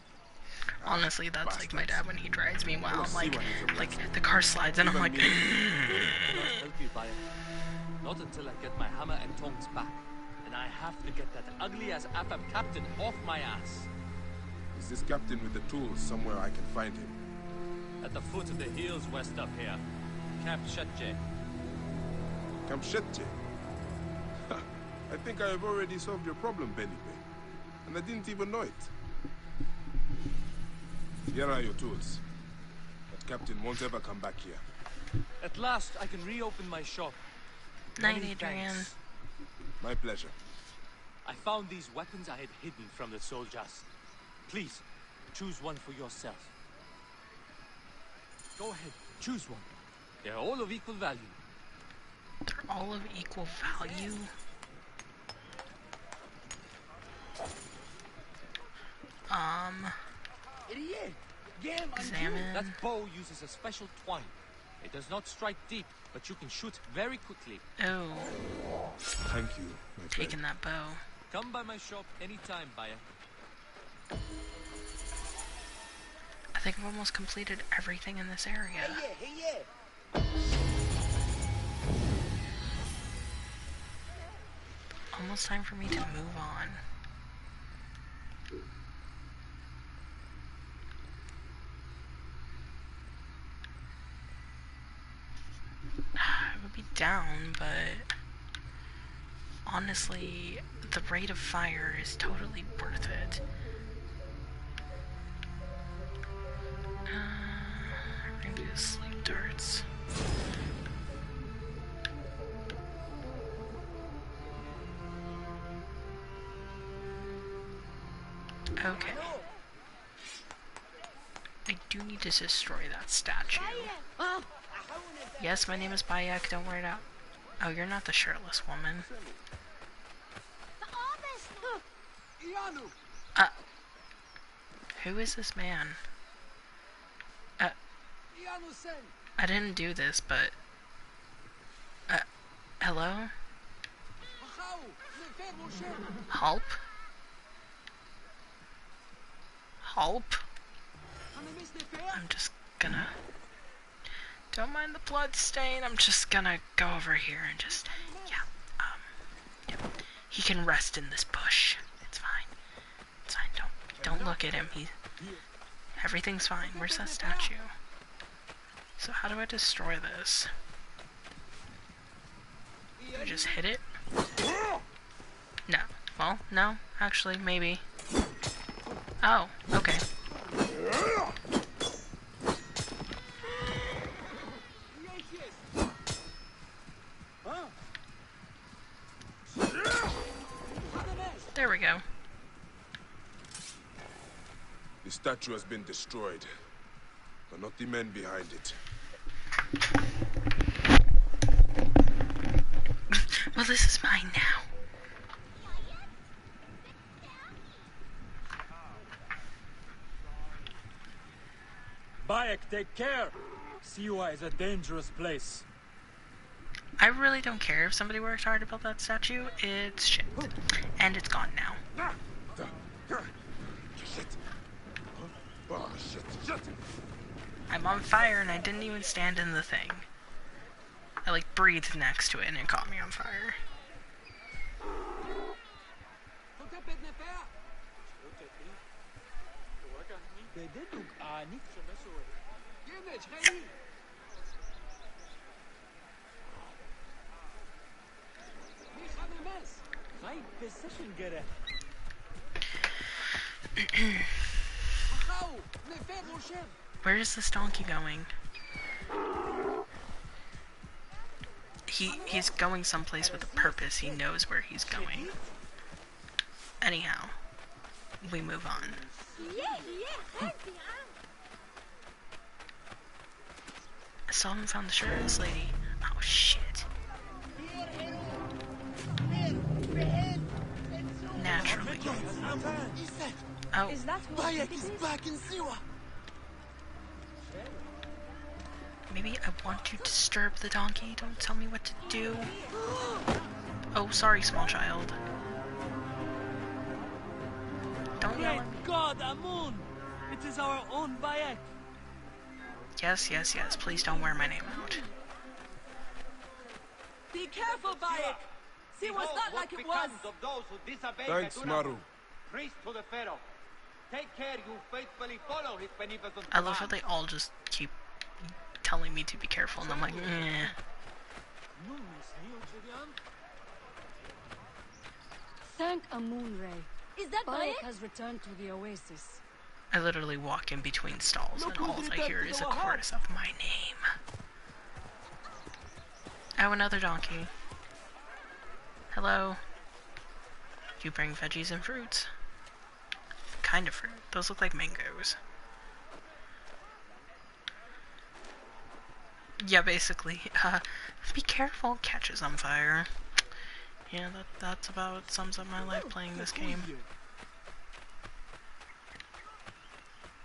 Honestly, that's like my dad when he drives me while I'm see like, what he's up like to. the car slides and I'm like, Not help you, Bayak. Not until I get my hammer and tongs back. And I have to get that ugly-ass AFAB captain off my ass. Is this captain with the tools somewhere I can find him? At the foot of the hills west of here. Camp Shetje. Camp Shetje? I think I have already solved your problem, Benipe. And I didn't even know it. Here are your tools. That captain won't ever come back here. At last, I can reopen my shop. night, Many Adrian. thanks. My pleasure. I found these weapons I had hidden from the soldiers. Please, choose one for yourself. Go ahead, choose one. They're all of equal value. They're all of equal value. Examine. That bow uses a special twine. It does not strike deep, but you can shoot very quickly. Oh, Thank you, my friend. taking that bow. Come by my shop anytime, Bayak. I think I've almost completed everything in this area. Almost time for me to move on. I would be down, but honestly, the rate of fire is totally worth it. We're gonna do sleep darts. Okay. I do need to destroy that statue. Yes, my name is Bayak, don't worry about. Oh, you're not the shirtless woman. Who is this man? I didn't do this, but... hello? Help? Help? I'm just gonna... Don't mind the blood stain, I'm just gonna go over here and just... Yeah, he can rest in this bush. It's fine. It's fine, don't look at him, everything's fine. Where's that statue? So how do I destroy this? Do I just hit it? No. Well, no. Actually, maybe. Oh, okay. There we go. The statue has been destroyed, but not the men behind it. Well, this is mine now. Bayak, take care! Siwa is a dangerous place. I really don't care if somebody worked hard to build that statue. It's shit. And it's gone now. Shit. Oh, shit. I'm on fire and I didn't even stand in the thing. I like breathed next to it and it caught me on fire. Where is this donkey going? He's going someplace with a purpose. He knows where he's going. Anyhow, we move on. I still haven't found the shirtless lady. Oh shit. Naturally. Oh. Is that what Bayek is back in Siwa. Maybe I want to disturb the donkey. Don't tell me what to do. Oh, sorry, small child. Don't yell at me. God, Amun! It is our own Bayek. Yes, yes, yes. Please don't wear my name out. Be careful, Bayek. See what's not like it was. Of those who disobey Thanks, Medunamun, Maru. priest to the Pharaoh. Take care you faithfully follow his beneficent I love how command. they all just keep telling me to be careful, and I'm like, eh. Thank Amun Ray. Is that Bayek Bayek? has returned to the oasis. I literally walk in between stalls, and all I hear is a chorus of my name. Oh, another donkey. Hello. Do you bring veggies and fruits? Kind of fruit. Those look like mangoes. Yeah, basically. Be careful, catches on fire. Yeah, that's about sums up my life playing this game.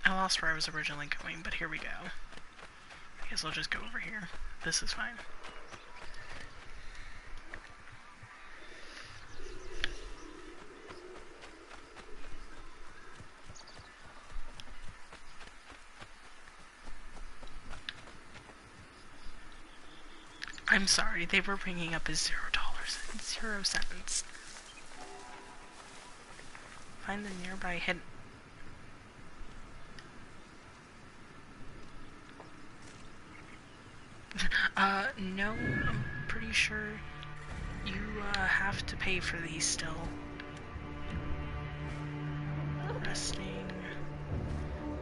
I lost where I was originally going, but here we go. I guess I'll just go over here. This is fine. I'm sorry, they were ringing up as $0.00. Find the nearby hidden... no, I'm pretty sure you, have to pay for these still. Resting,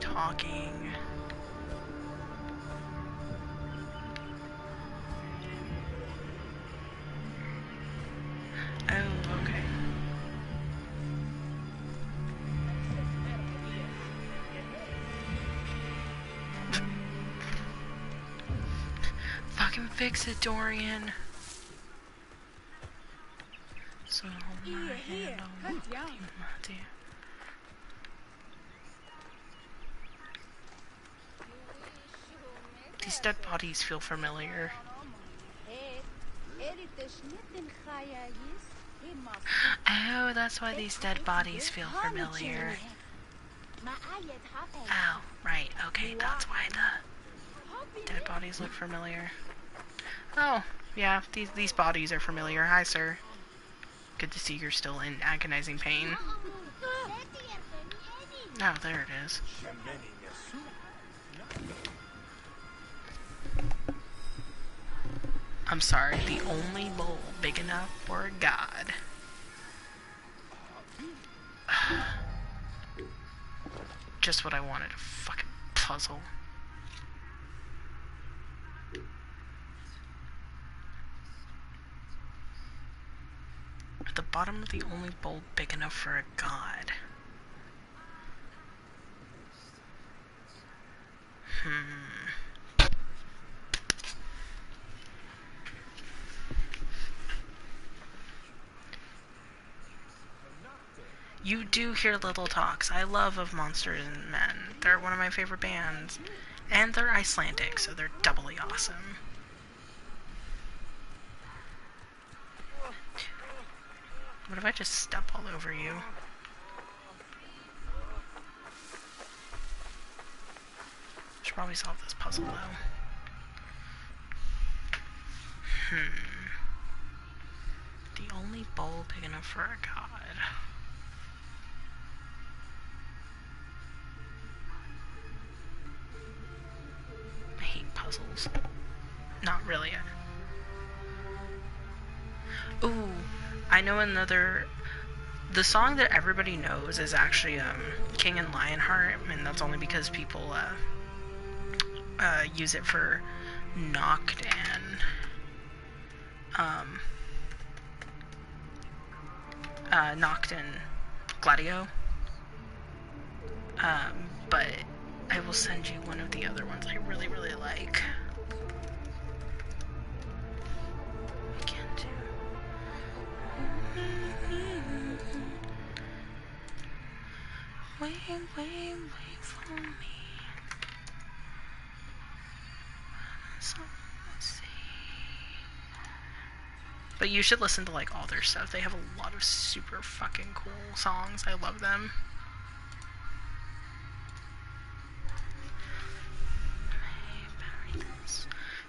talking... Oh, okay. Fucking fix it, Dorian. So hold my hand on my dear. These dead bodies feel familiar. Oh, that's why these dead bodies feel familiar. Oh, right, okay, that's why the dead bodies look familiar. Oh, yeah, these bodies are familiar. Hi, sir. Good to see you're still in agonizing pain. Oh, there it is. I'm sorry, the only bowl big enough for a god. Just what I wanted, a fucking puzzle. At the bottom of the only bowl big enough for a god. You do hear Little Talks. I love Of Monsters and Men. They're one of my favorite bands. And they're Icelandic, so they're doubly awesome. What if I just step all over you? Should probably solve this puzzle, though. The only bowl big enough for a god. I hate puzzles. Not really. Ooh, I know another... The song that everybody knows is actually King and Lionheart, and that's only because people use it for Nocturne. Nocturne Gladio. But I will send you one of the other ones I really, really like. We can do. Wait for me. But you should listen to like all their stuff. They have a lot of super fucking cool songs. I love them.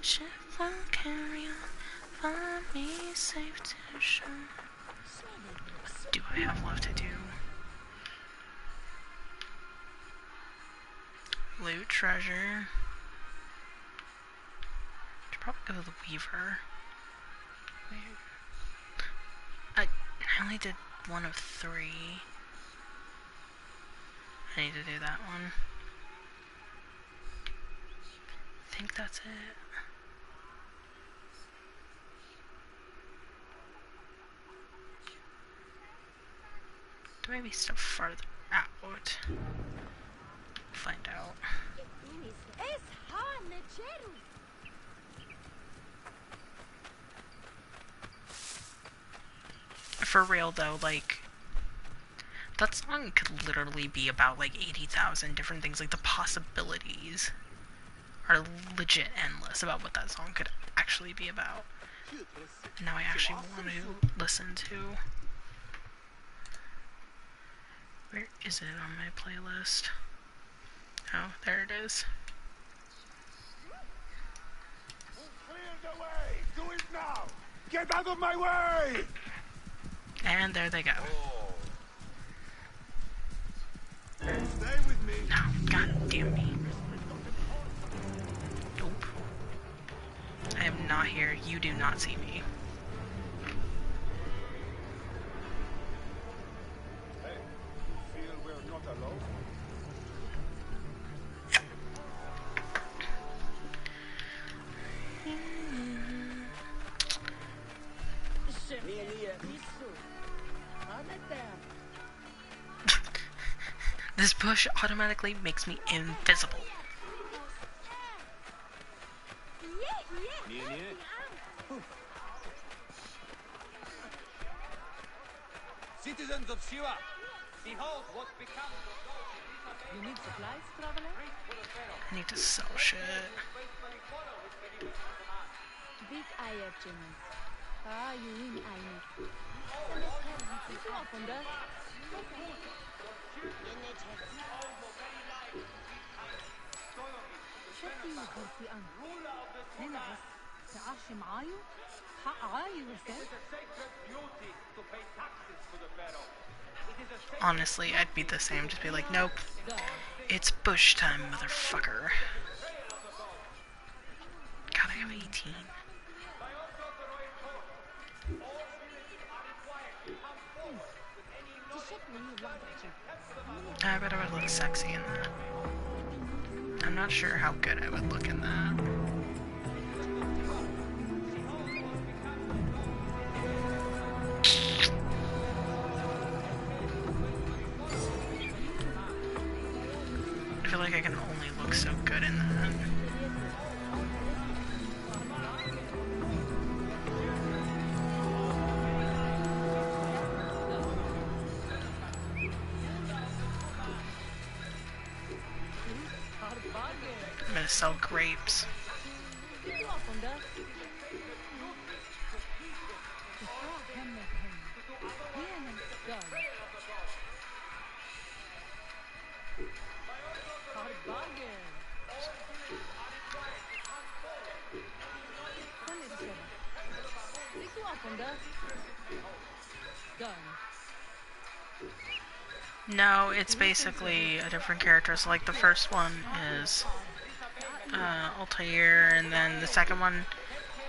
Ship will carry on, find me safe to shore. What do I have left to do? Loot treasure. Should probably go to the Weaver. I only did one of 3. I need to do that one. I think that's it. There may be stuff farther out. Find out. For real though, like, that song could literally be about like 80,000 different things. Like, the possibilities are legit endless about what that song could actually be about. And now I actually want to listen to. Where is it on my playlist? Oh, there it is. Clear the way! Do it now! Get out of my way! And there they go. Stay with me. No, god damn me. Nope. I am not here. You do not see me. Hey, feel we're not alone? This bush automatically makes me invisible. Citizens of Shiva, behold what becomes of those. You need supplies, traveler? I need to sell shit. Big eye Jennings. Ah, you win, I Bist du auch von der? شكلي غرفي أنا. ننعس. تعشي معايو؟ حق عايو وسام. Honestly, I'd be the same. Just be like, nope. It's bush time, motherfucker. God, I have 18. I bet I would look sexy in that. I'm not sure how good I would look in that. I feel like I can only look so good in that. I'm gonna sell grapes. Bist du auch von der? No, it's basically a different character. So like the first one is Altair, and then the second one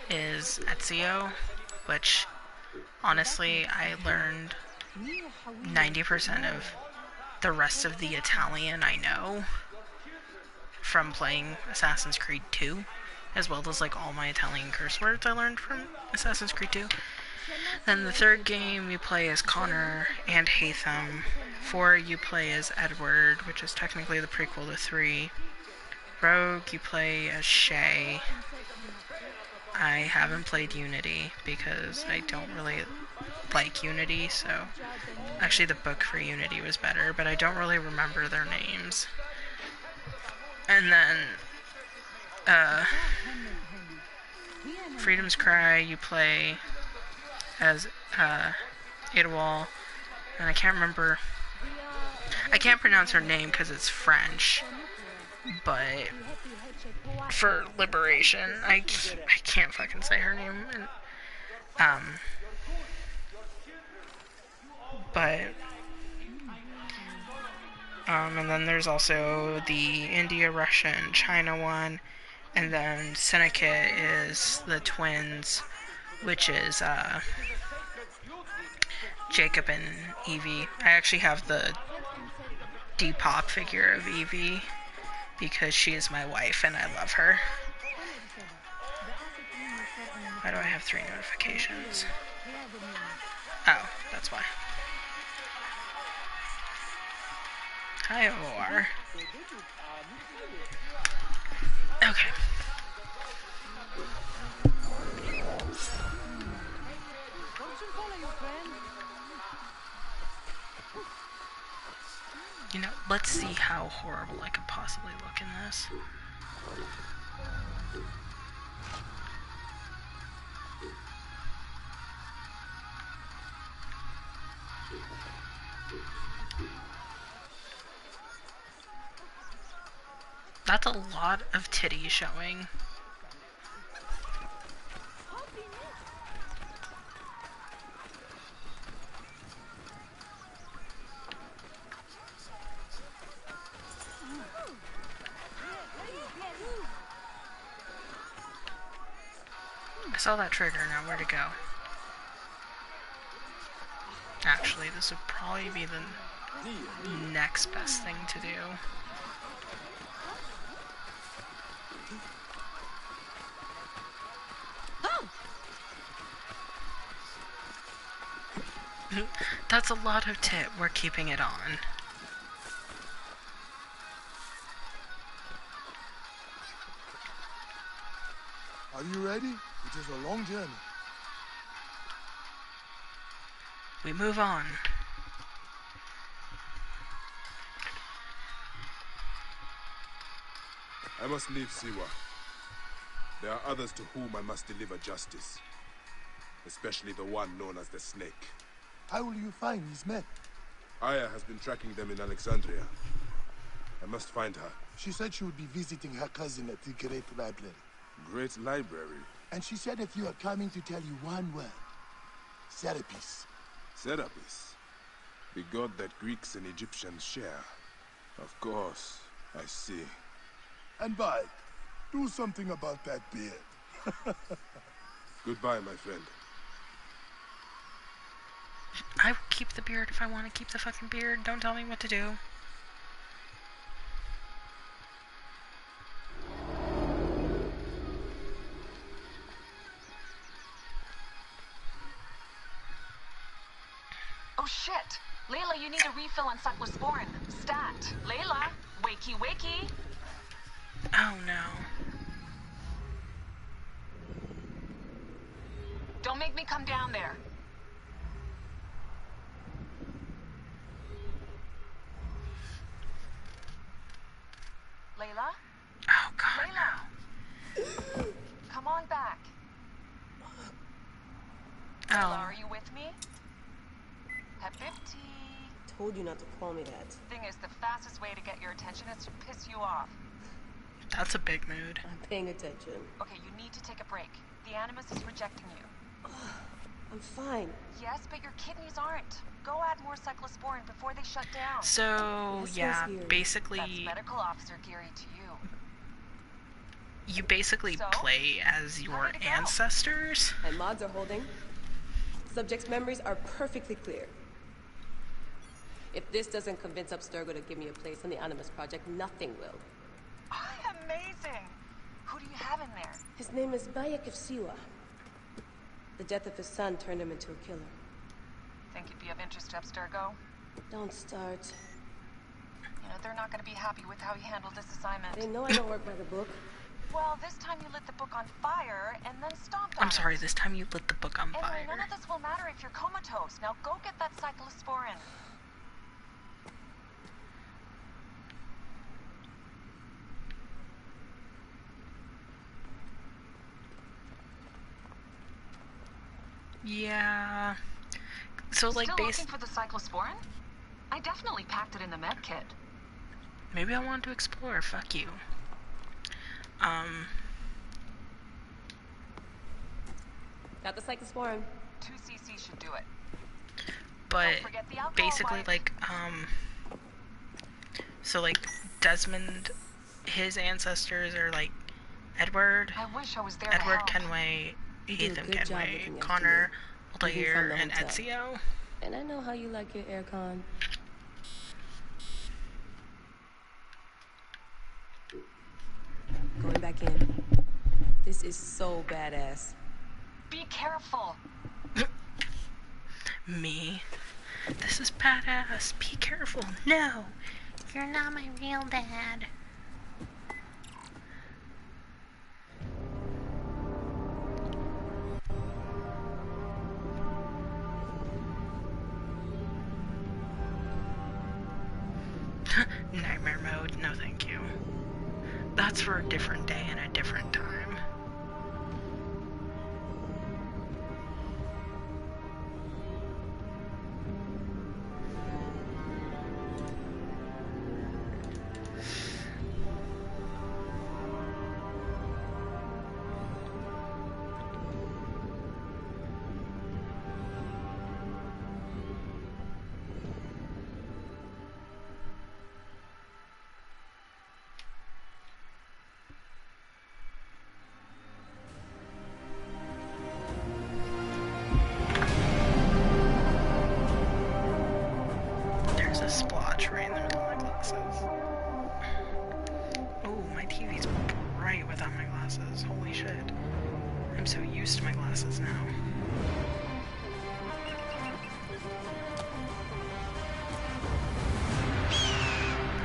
is Ezio, which honestly I learned 90% of the rest of the Italian I know from playing Assassin's Creed 2, as well as like all my Italian curse words I learned from Assassin's Creed 2. Then the third game you play as Connor and Hatham. 4 you play as Edward, which is technically the prequel to 3. Rogue you play as Shay. I haven't played Unity because I don't really like Unity, so actually the book for Unity was better, but I don't really remember their names. And then Freedom's Cry you play as Adewale, and I can't pronounce her name because it's French, but for Liberation, I can't fucking say her name, and then there's also the India, Russia, and China one, and then Syndicate is the twins, which is Jacob and Evie. I actually have the Depop figure of Evie because she is my wife and I love her. Why do I have 3 notifications? Oh, that's why. Hi, OR. Okay. You know, let's see how horrible I could possibly look in this. That's a lot of titty showing. I saw that trigger, now where to go? Actually, this would probably be the next best thing to do. That's a lot of tit. We're keeping it on. Are you ready? It is a long journey. We move on. I must leave Siwa. There are others to whom I must deliver justice. Especially the one known as the Snake. How will you find these men? Aya has been tracking them in Alexandria. I must find her. She said she would be visiting her cousin at the Great Library. Great Library? And she said if you are coming to tell you one word. Serapis. Serapis? The god that Greeks and Egyptians share. Of course, I see. And bye. Do something about that beard. Goodbye, my friend. I will keep the beard if I want to keep the fucking beard. Don't tell me what to do. Oh shit! Layla, you need a refill on cyclosporin. Stat. Layla, wakey wakey. Oh no. Don't make me come down there. Layla? Oh god, Layla! Come on back. Oh. Layla, are you with me? Habibti. Told you not to call me that. Thing is, the fastest way to get your attention is to piss you off. That's a big mood. I'm paying attention. Okay, you need to take a break. The Animus is rejecting you. I'm fine. Yes, but your kidneys aren't. Go add more cyclosporin before they shut down. So, yeah, basically... That's Medical Officer Geary to you. You basically play as your ancestors? And mods are holding. Subject's memories are perfectly clear. If this doesn't convince Abstergo to give me a place on the Animus Project, nothing will. Amazing! Who do you have in there? His name is Bayek of Siwa. The death of his son turned him into a killer. Think it'd be of interest to Abstergo? Don't start. You know, they're not gonna be happy with how he handled this assignment. They know I don't work by the book. Well, this time you lit the book on fire and then stomped on I'm sorry, this time you lit the book on fire. Anyway, none of this will matter if you're comatose. Now go get that cyclosporin. Yeah. So like Still looking for the cyclosporin? I definitely packed it in the med kit. Maybe I want to explore. Fuck you. Got the cyclosporin. 2 cc should do it. But Don't forget the alcohol basically, wipe. like, so like Desmond, his ancestors are like Edward, I wish I was there to Edward help. Kenway, You do a Ethan good job Kenway, looking after Connor, me. Even from Altair, the and hotel. Ezio. And I know how you like your aircon. Going back in. This is so badass. Be careful. Me. This is badass. Be careful. No, you're not my real dad. Nightmare mode, no thank you. That's for a different day and a different time. There's a splotch right in the middle of my glasses. Oh, my TV's bright without my glasses. Holy shit. I'm so used to my glasses now.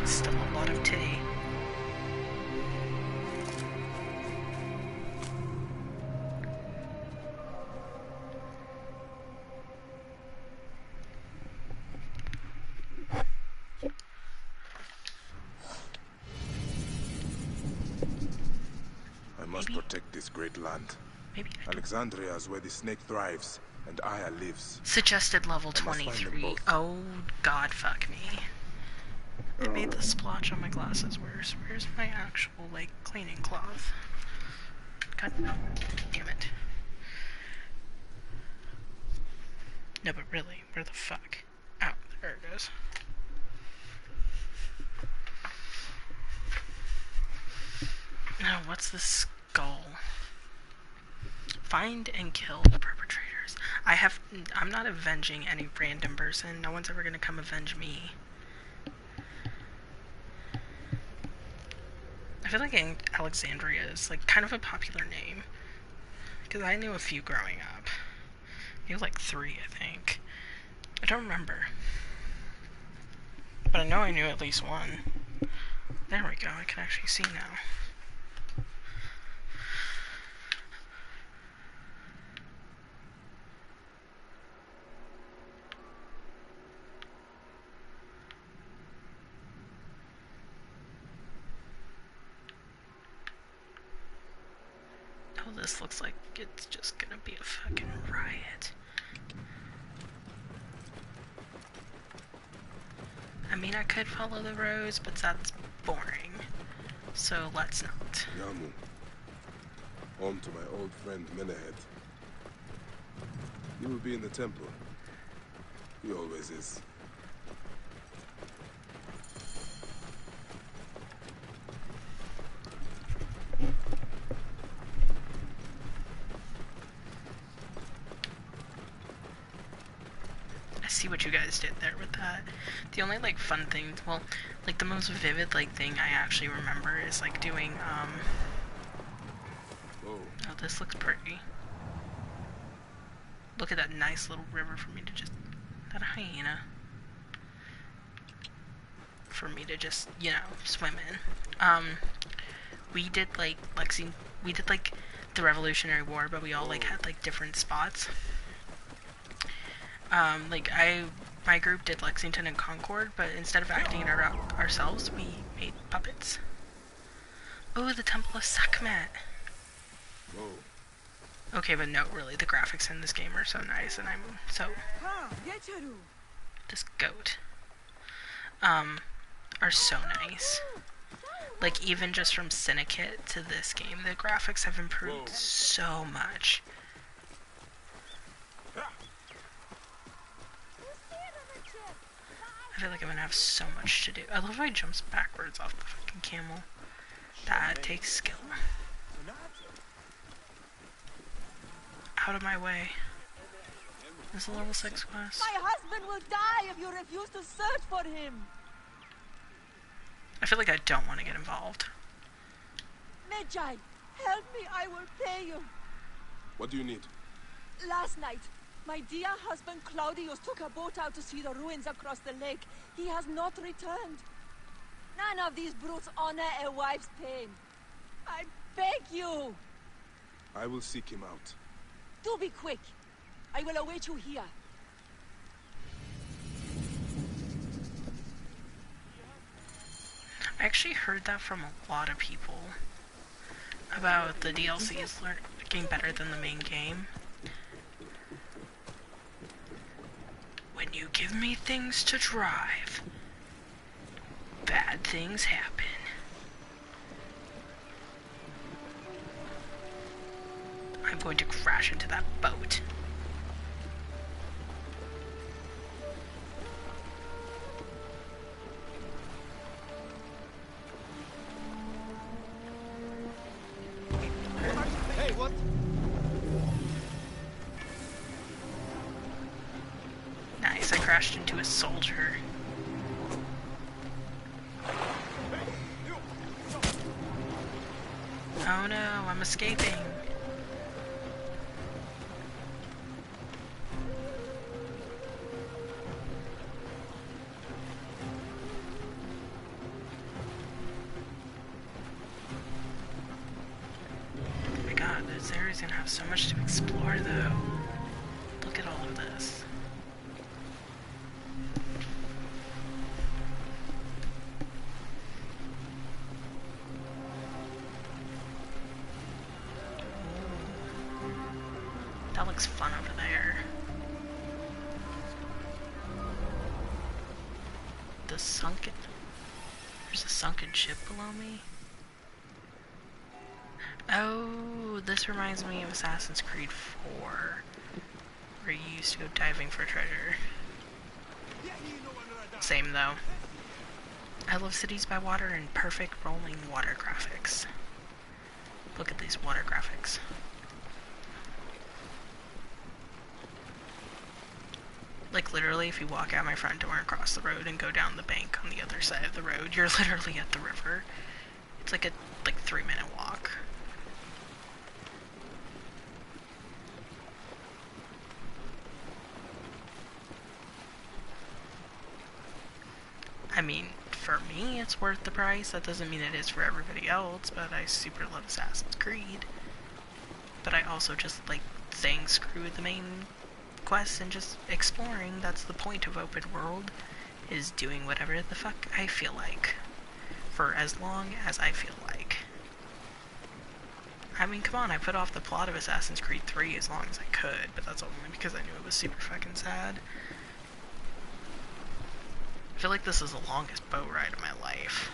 Still a lot of titty. I must protect this great land. Maybe Alexandria is where the snake thrives, and Aya lives. Suggested level I must find them 23. both. Oh, God, fuck me. I made the splotch on my glasses worse. Where's my actual, like, cleaning cloth? God damn it. No, but really, where the fuck? Oh, there it is. Now, what's the skull? Find and kill the perpetrators. I'm not avenging any random person. No one's ever gonna come avenge me. I feel like Alexandria is like kind of a popular name. Because I knew a few growing up. I knew like 3, I think. I don't remember. But I know I knew at least 1. There we go, I can actually see now. Oh, this looks like it's just gonna be a fucking riot. I mean, I could follow the roads, but that's boring. So let's not. Yamu. Home to my old friend Menehet. He will be in the temple. He always is. I see what you guys did there with that. The only like fun thing, well, like the most vivid like thing I actually remember is like doing oh, this looks pretty. look at that nice little river for me to just... That a hyena? For me to just, you know, swim in. We did like we did like the Revolutionary War, but we all like had like different spots. Like my group did Lexington and Concord, but instead of acting it out ourselves, we made puppets. Oh, the Temple of Sekhmet. Whoa. Okay, but no, really, the graphics in this game are so nice, and I'm so... This goat. Are so nice. Like, even just from Syndicate to this game, the graphics have improved so much. I feel like I'm gonna have so much to do. I love how he jumps backwards off the fucking camel. That takes skill. Out of my way. This is a level 6 quest. My husband will die if you refuse to search for him. I feel like I don't want to get involved. Medjay, help me, I will pay you. What do you need? Last night, my dear husband Claudius took a boat out to see the ruins across the lake. He has not returned. None of these brutes honor a wife's pain. I beg you. I will seek him out. Do be quick. I will await you here. I actually heard that from a lot of people about the DLCs getting better than the main game. When you give me things to drive, bad things happen. I'm going to crash into that boat. Hey, what? Nice, I crashed into a soldier. Oh no, I'm escaping. Oh my god, this area's gonna have so much to explore though. Look at all of this. That looks fun over there. The sunken... There's a sunken ship below me. Oh, this reminds me of Assassin's Creed 4, where you used to go diving for treasure. Same though. I love cities by water and perfect rolling water graphics. Look at these water graphics. Like literally, if you walk out my front door and cross the road and go down the bank on the other side of the road, you're literally at the river. It's like a 3-minute walk. I mean, for me, it's worth the price. That doesn't mean it is for everybody else, but I super love Assassin's Creed. But I also just like saying screw the main quests and just exploring. That's the point of open world, is doing whatever the fuck I feel like. For as long as I feel like. I mean, come on, I put off the plot of Assassin's Creed 3 as long as I could, but that's only because I knew it was super fucking sad. I feel like this is the longest boat ride of my life.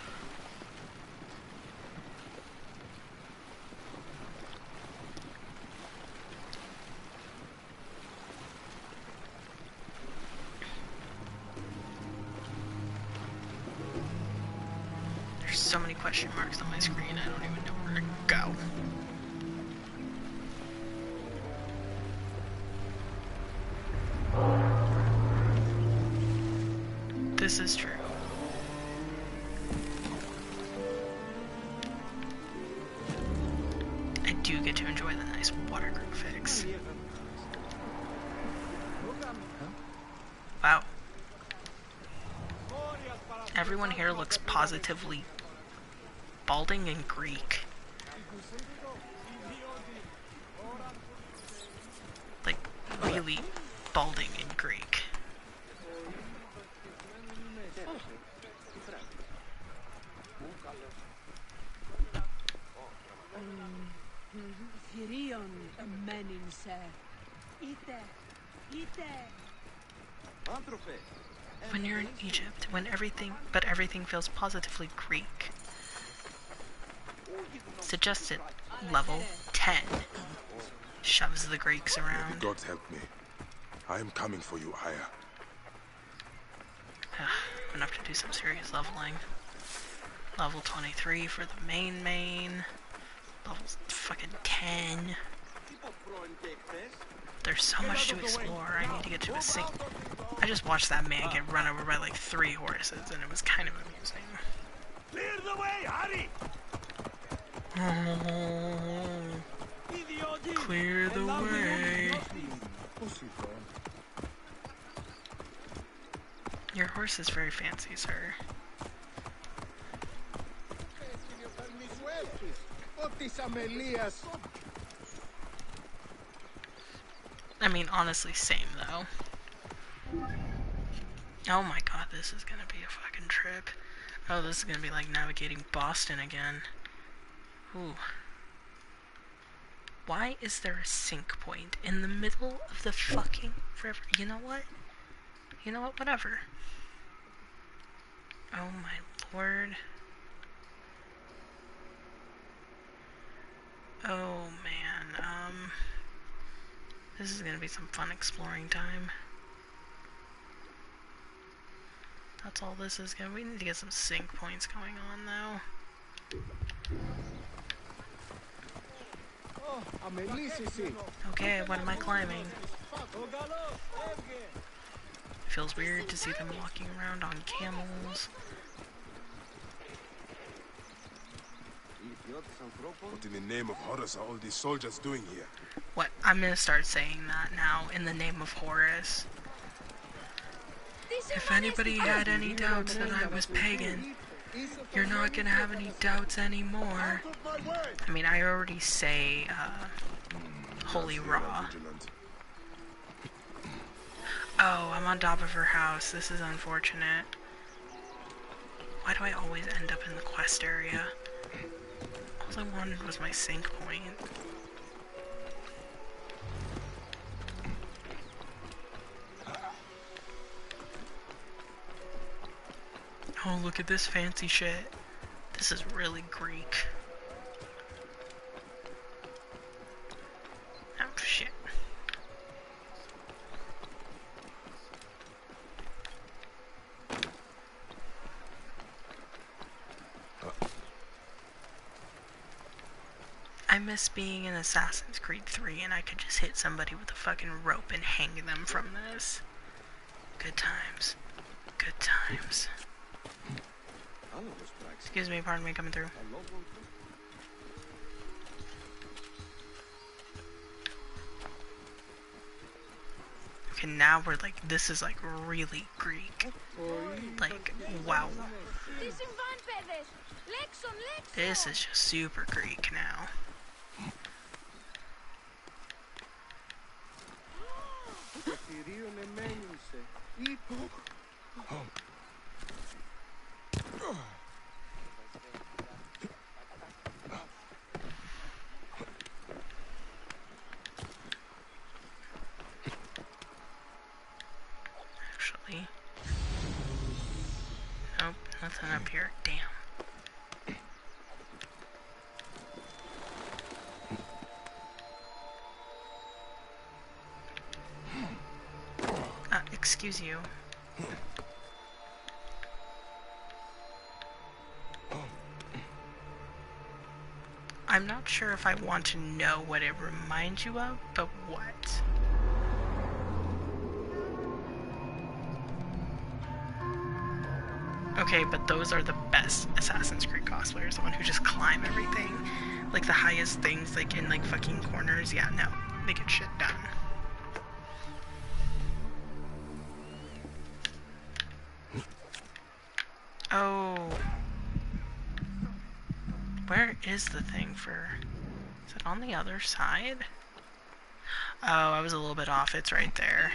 There's so many question marks on my screen, I don't even know where to go. This is true. I do get to enjoy the nice water graphics. Everyone here looks positively balding and Greek. Like, really balding and Greek. When you're in Egypt, but everything feels positively Greek. Suggested level 10. Shoves the Greeks around. God help me. I am coming for you, Aya. I'm gonna have to do some serious leveling. Level 23 for the main. Level fucking 10. There's so much to explore. I need to get to a sink. I just watched that man get run over by like 3 horses, and it was kind of amusing. Clear the way, hurry! Clear the way. Your horse is very fancy, sir. I mean, honestly, same though. Oh my god, this is gonna be a fucking trip. Oh, this is gonna be like navigating Boston again. Ooh. Why is there a sync point in the middle of the fucking river? You know what? You know what? Whatever. Oh my lord. Oh man, this is gonna be some fun exploring time. That's all this is gonna be. We need to get some sync points going on though. Okay, what am I climbing? Feels weird to see them walking around on camels. What in the name of Horus are all these soldiers doing here? What? I'm gonna start saying that now, in the name of Horus. If anybody had any doubts that I was pagan, you're not gonna have any doubts anymore. I mean, I already say, Holy Ra. Oh, I'm on top of her house. This is unfortunate. Why do I always end up in the quest area? All I wanted was my sync point. Oh, look at this fancy shit. This is really Greek. Oh, shit. I miss being in Assassin's Creed 3 and I could just hit somebody with a fucking rope and hang them from this. Good times. Good times. Excuse me, pardon me, coming through. Okay, now we're like, this is like really Greek. Like, wow. This is just super Greek now. Actually, nope, nothing up here. Damn. Excuse you. I'm not sure if I want to know what it reminds you of, but what? Okay, but those are the best Assassin's Creed cosplayers, the one who just climb everything. Like the highest things, like in like fucking corners. Yeah, no, they get shit done. Where is the thing for... Is it on the other side? Oh, I was a little bit off. It's right there.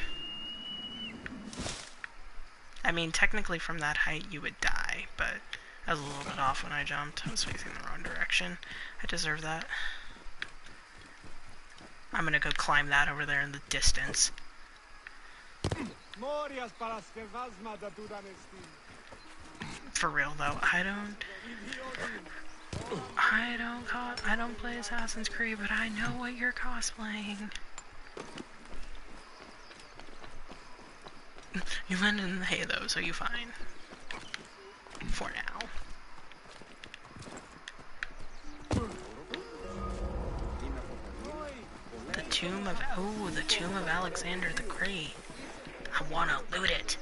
I mean, technically from that height you would die, but I was a little bit off when I jumped. I was facing the wrong direction. I deserve that. I'm gonna go climb that over there in the distance. For real though, I don't play Assassin's Creed, but I know what you're cosplaying. You landed in the hay though, so you're fine. For now. The tomb of Alexander the Great. I wanna loot it.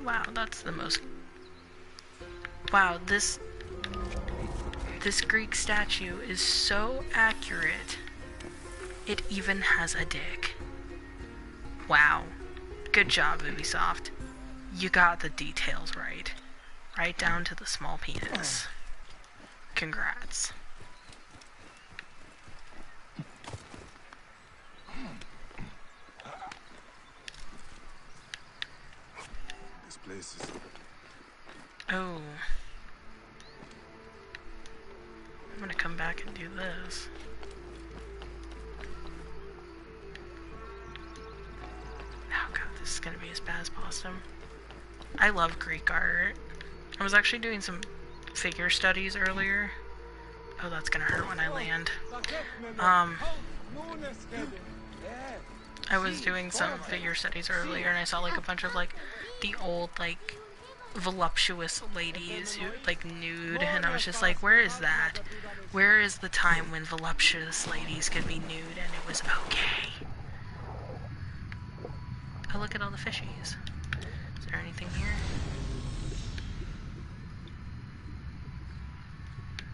Wow, that's the most... Wow, this Greek statue is so accurate, it even has a dick. Wow. Good job, Ubisoft. You got the details right. Right down to the small penis. Congrats. This place is... Oh. I'm gonna come back and do this. Oh god, this is gonna be as bad as possible. I love Greek art. I was actually doing some figure studies earlier. Oh, that's gonna hurt when I land. I was doing some figure studies earlier and I saw like a bunch of like the old like voluptuous ladies who like nude, and I was just like, where is that? Where is the time when voluptuous ladies could be nude and it was okay? Oh, look at all the fishies. Is there anything here?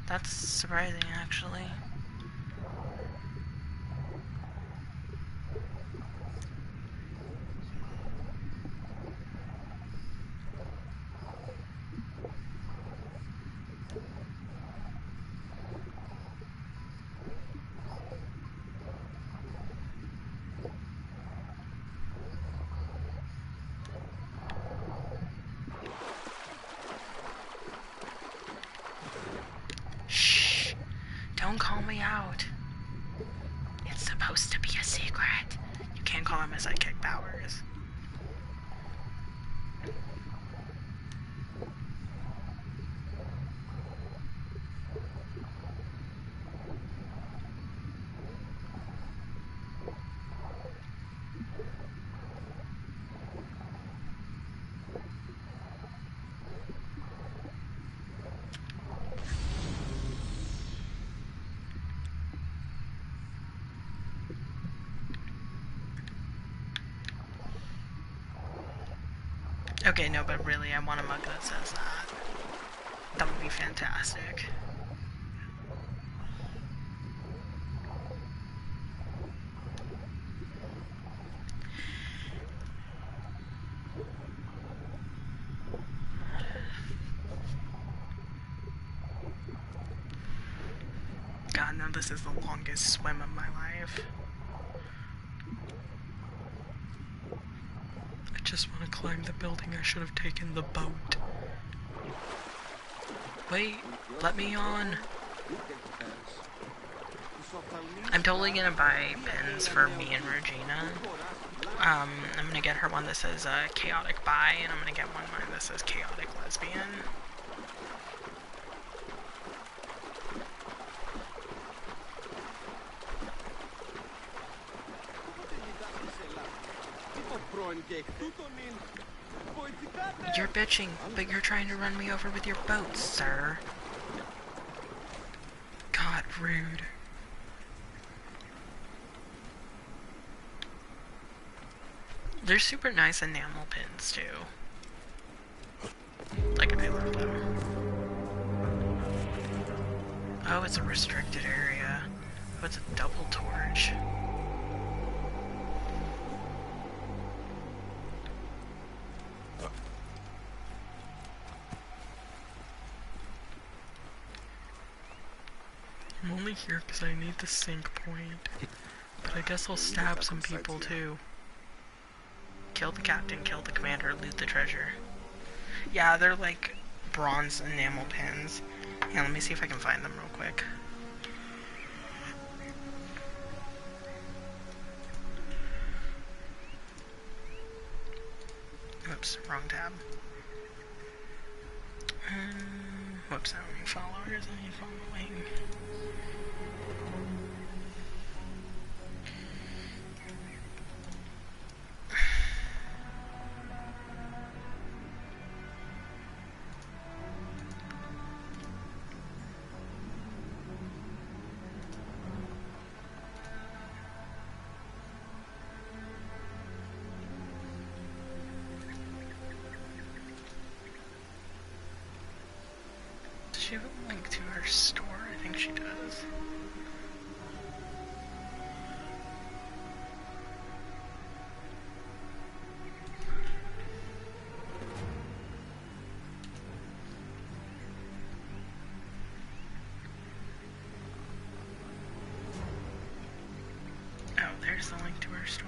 That's surprising, actually. Don't call me out. It's supposed to be a secret. You can't call him a sidekick powers. Okay, no, but really, I want a mug that says that. That would be fantastic. God, no, this is the longest swim of my life. I just want to climb the building. I should have taken the boat. Wait, let me on. I'm totally gonna buy pins for me and Regina. I'm gonna get her one that says chaotic bi, and I'm gonna get one that says chaotic lesbian. You're bitching, but you're trying to run me over with your boat, sir. God, rude. They're super nice enamel pins, too. Like, I love them. Oh, it's a restricted area. Oh, it's a double torch. here because I need the sync point. But I guess I'll stab some people too. Kill the captain, kill the commander, loot the treasure. Yeah, they're like bronze enamel pins. Yeah, let me see if I can find them real quick. Oops, wrong tab. Whoops, I don't need followers, I need following. Does she have a link to her store? I think she does. Oh, there's the link to her store.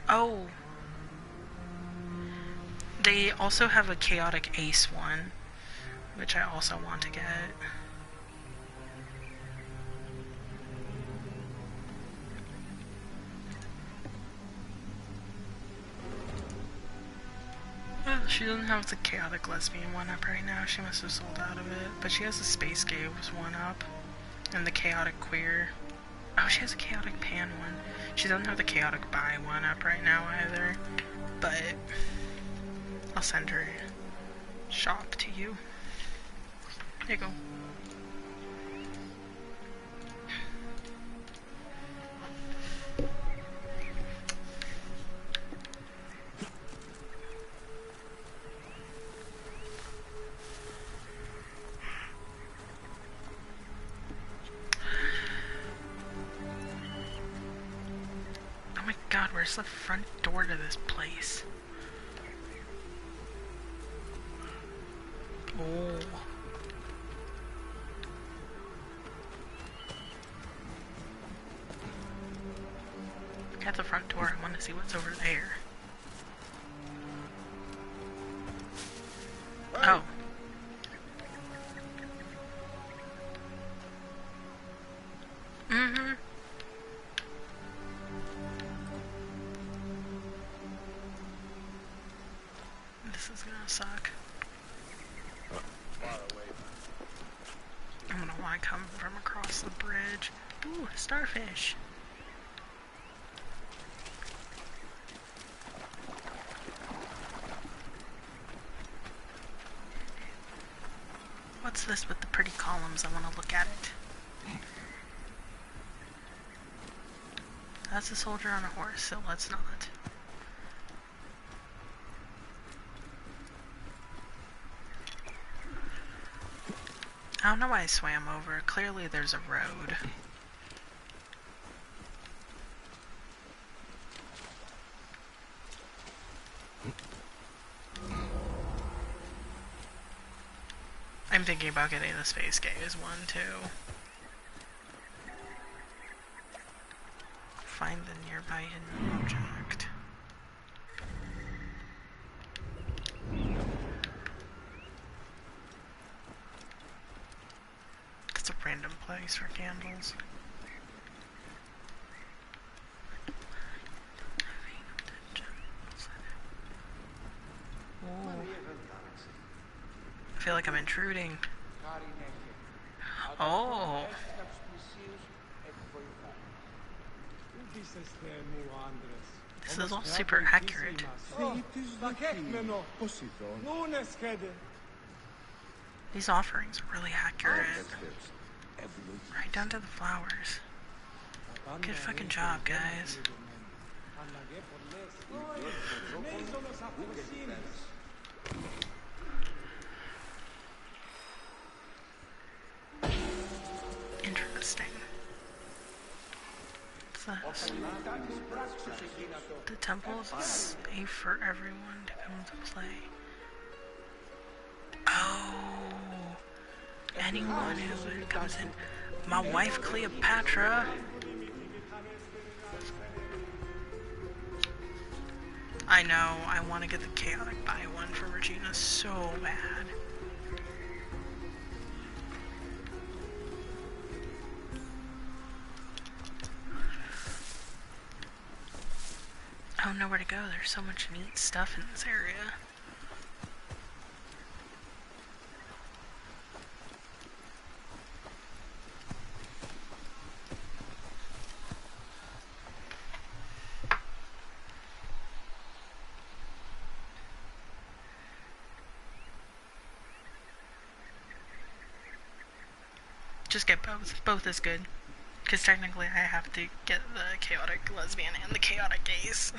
Oh! They also have a Chaotic Ace one, which I also want to get. Well, she doesn't have the Chaotic Lesbian one up right now. She must have sold out of it. But she has the Space Games one up. And the Chaotic Queer. Oh, she has a Chaotic Pan one. She doesn't have the Chaotic Bi one up right now either. But I'll send her shop to you. There you go. Oh my god, where's the front door to this place? Oh. At the front door, I want to see what's over there. Oh. Mm-hmm. This is gonna suck. I'm gonna want to come from across the bridge. Ooh, starfish. What's this with the pretty columns? I want to look at it. That's a soldier on a horse, so let's not. I don't know why I swam over. Clearly there's a road. I'm thinking about getting the Space Gaze one too. Find the nearby hidden object. That's a random place for candles. Ooh. I feel like I'm intruding. Oh. This is all super accurate. These offerings are really accurate. Right down to the flowers. Good fucking job, guys. Interesting. What's this? The temple is safe for everyone to come to play. anyone who comes in. My wife Cleopatra. I know, I want to get the chaotic buy one for Regina so bad. I don't know where to go. There's so much neat stuff in this area. Just get both. Both is good. Because technically I have to get the chaotic lesbian and the chaotic gaze.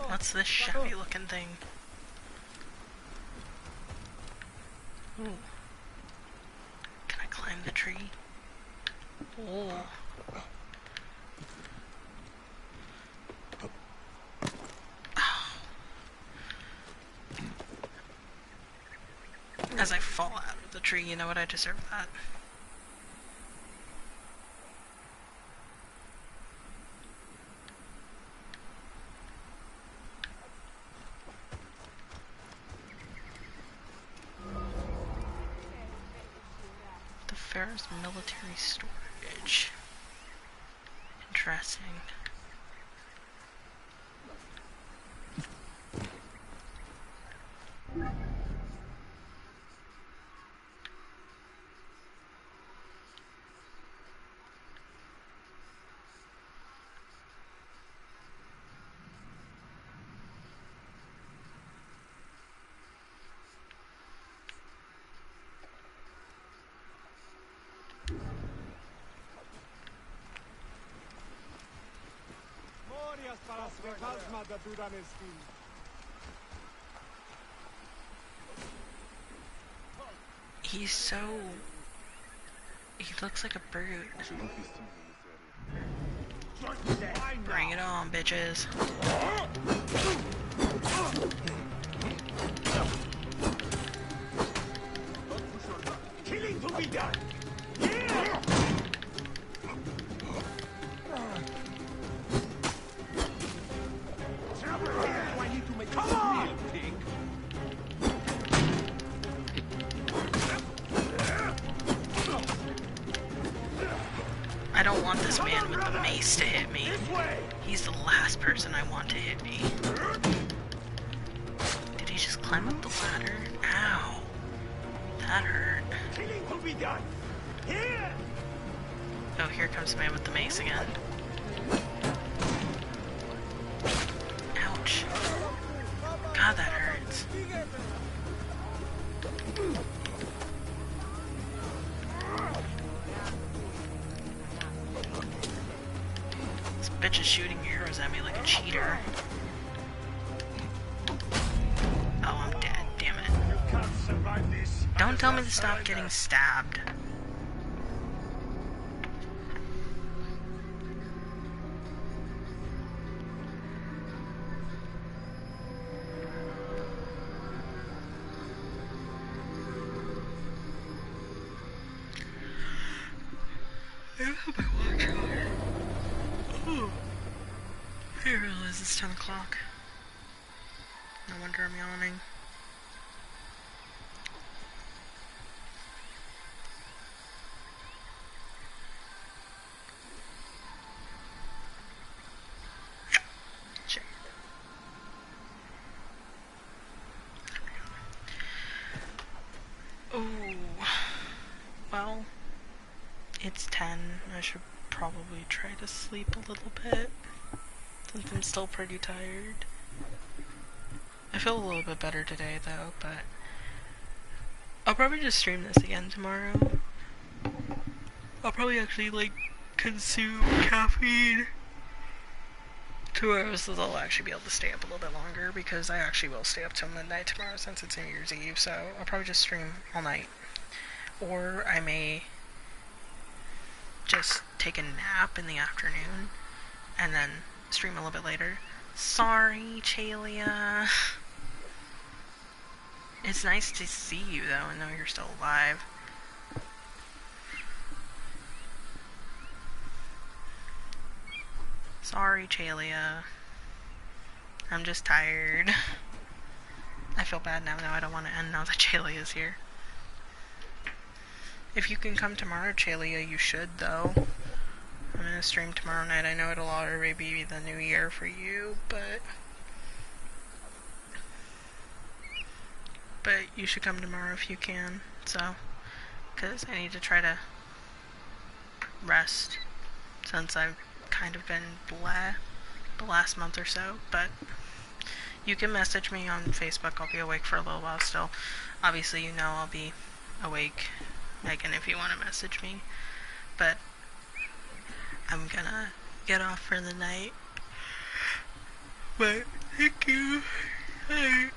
What's this shabby looking thing? Ooh. Can I climb the tree? Oh. As I fall out of the tree, you know what? I deserve that. Pharaoh's military storage. Interesting. He's so... he looks like a brute. Bring it on, bitches. Killing to be done. Come on, pig. I don't want this man with the mace to hit me. He's the last person I want to hit me. Did he just climb up the ladder? Ow. That hurt. Killing to be done. Here. Oh, here comes the man with the mace again. Ouch. God, that hurts. This bitch is shooting arrows at me like a cheater. Oh, I'm dead. Damn it. Don't tell me to stop getting stabbed. I don't have my watch on. Ooh. I didn't realize it's 10 o'clock. No wonder I'm yawning. Shit. Ooh. Well, it's 10. I should probably try to sleep a little bit, since I'm still pretty tired. I feel a little bit better today though, but I'll probably just stream this again tomorrow. I'll probably actually like consume caffeine tomorrow, so they'll actually be able to stay up a little bit longer, because I actually will stay up till midnight tomorrow since it's New Year's Eve, so I'll probably just stream all night. Or I may just take a nap in the afternoon and then stream a little bit later. Sorry, Chalia. It's nice to see you though and know you're still alive. Sorry, Chalia. I'm just tired. I feel bad now. I don't want to end now that Chalia's here. If you can come tomorrow, Chalia, you should, though. I'm gonna stream tomorrow night. I know it'll already be the new year for you, but you should come tomorrow if you can, so, because I need to try to rest, since I've kind of been blah the last month or so, but you can message me on Facebook. I'll be awake for a little while still. Obviously, you know I'll be awake, Megan, if you want to message me, but I'm gonna get off for the night, but thank you. Bye.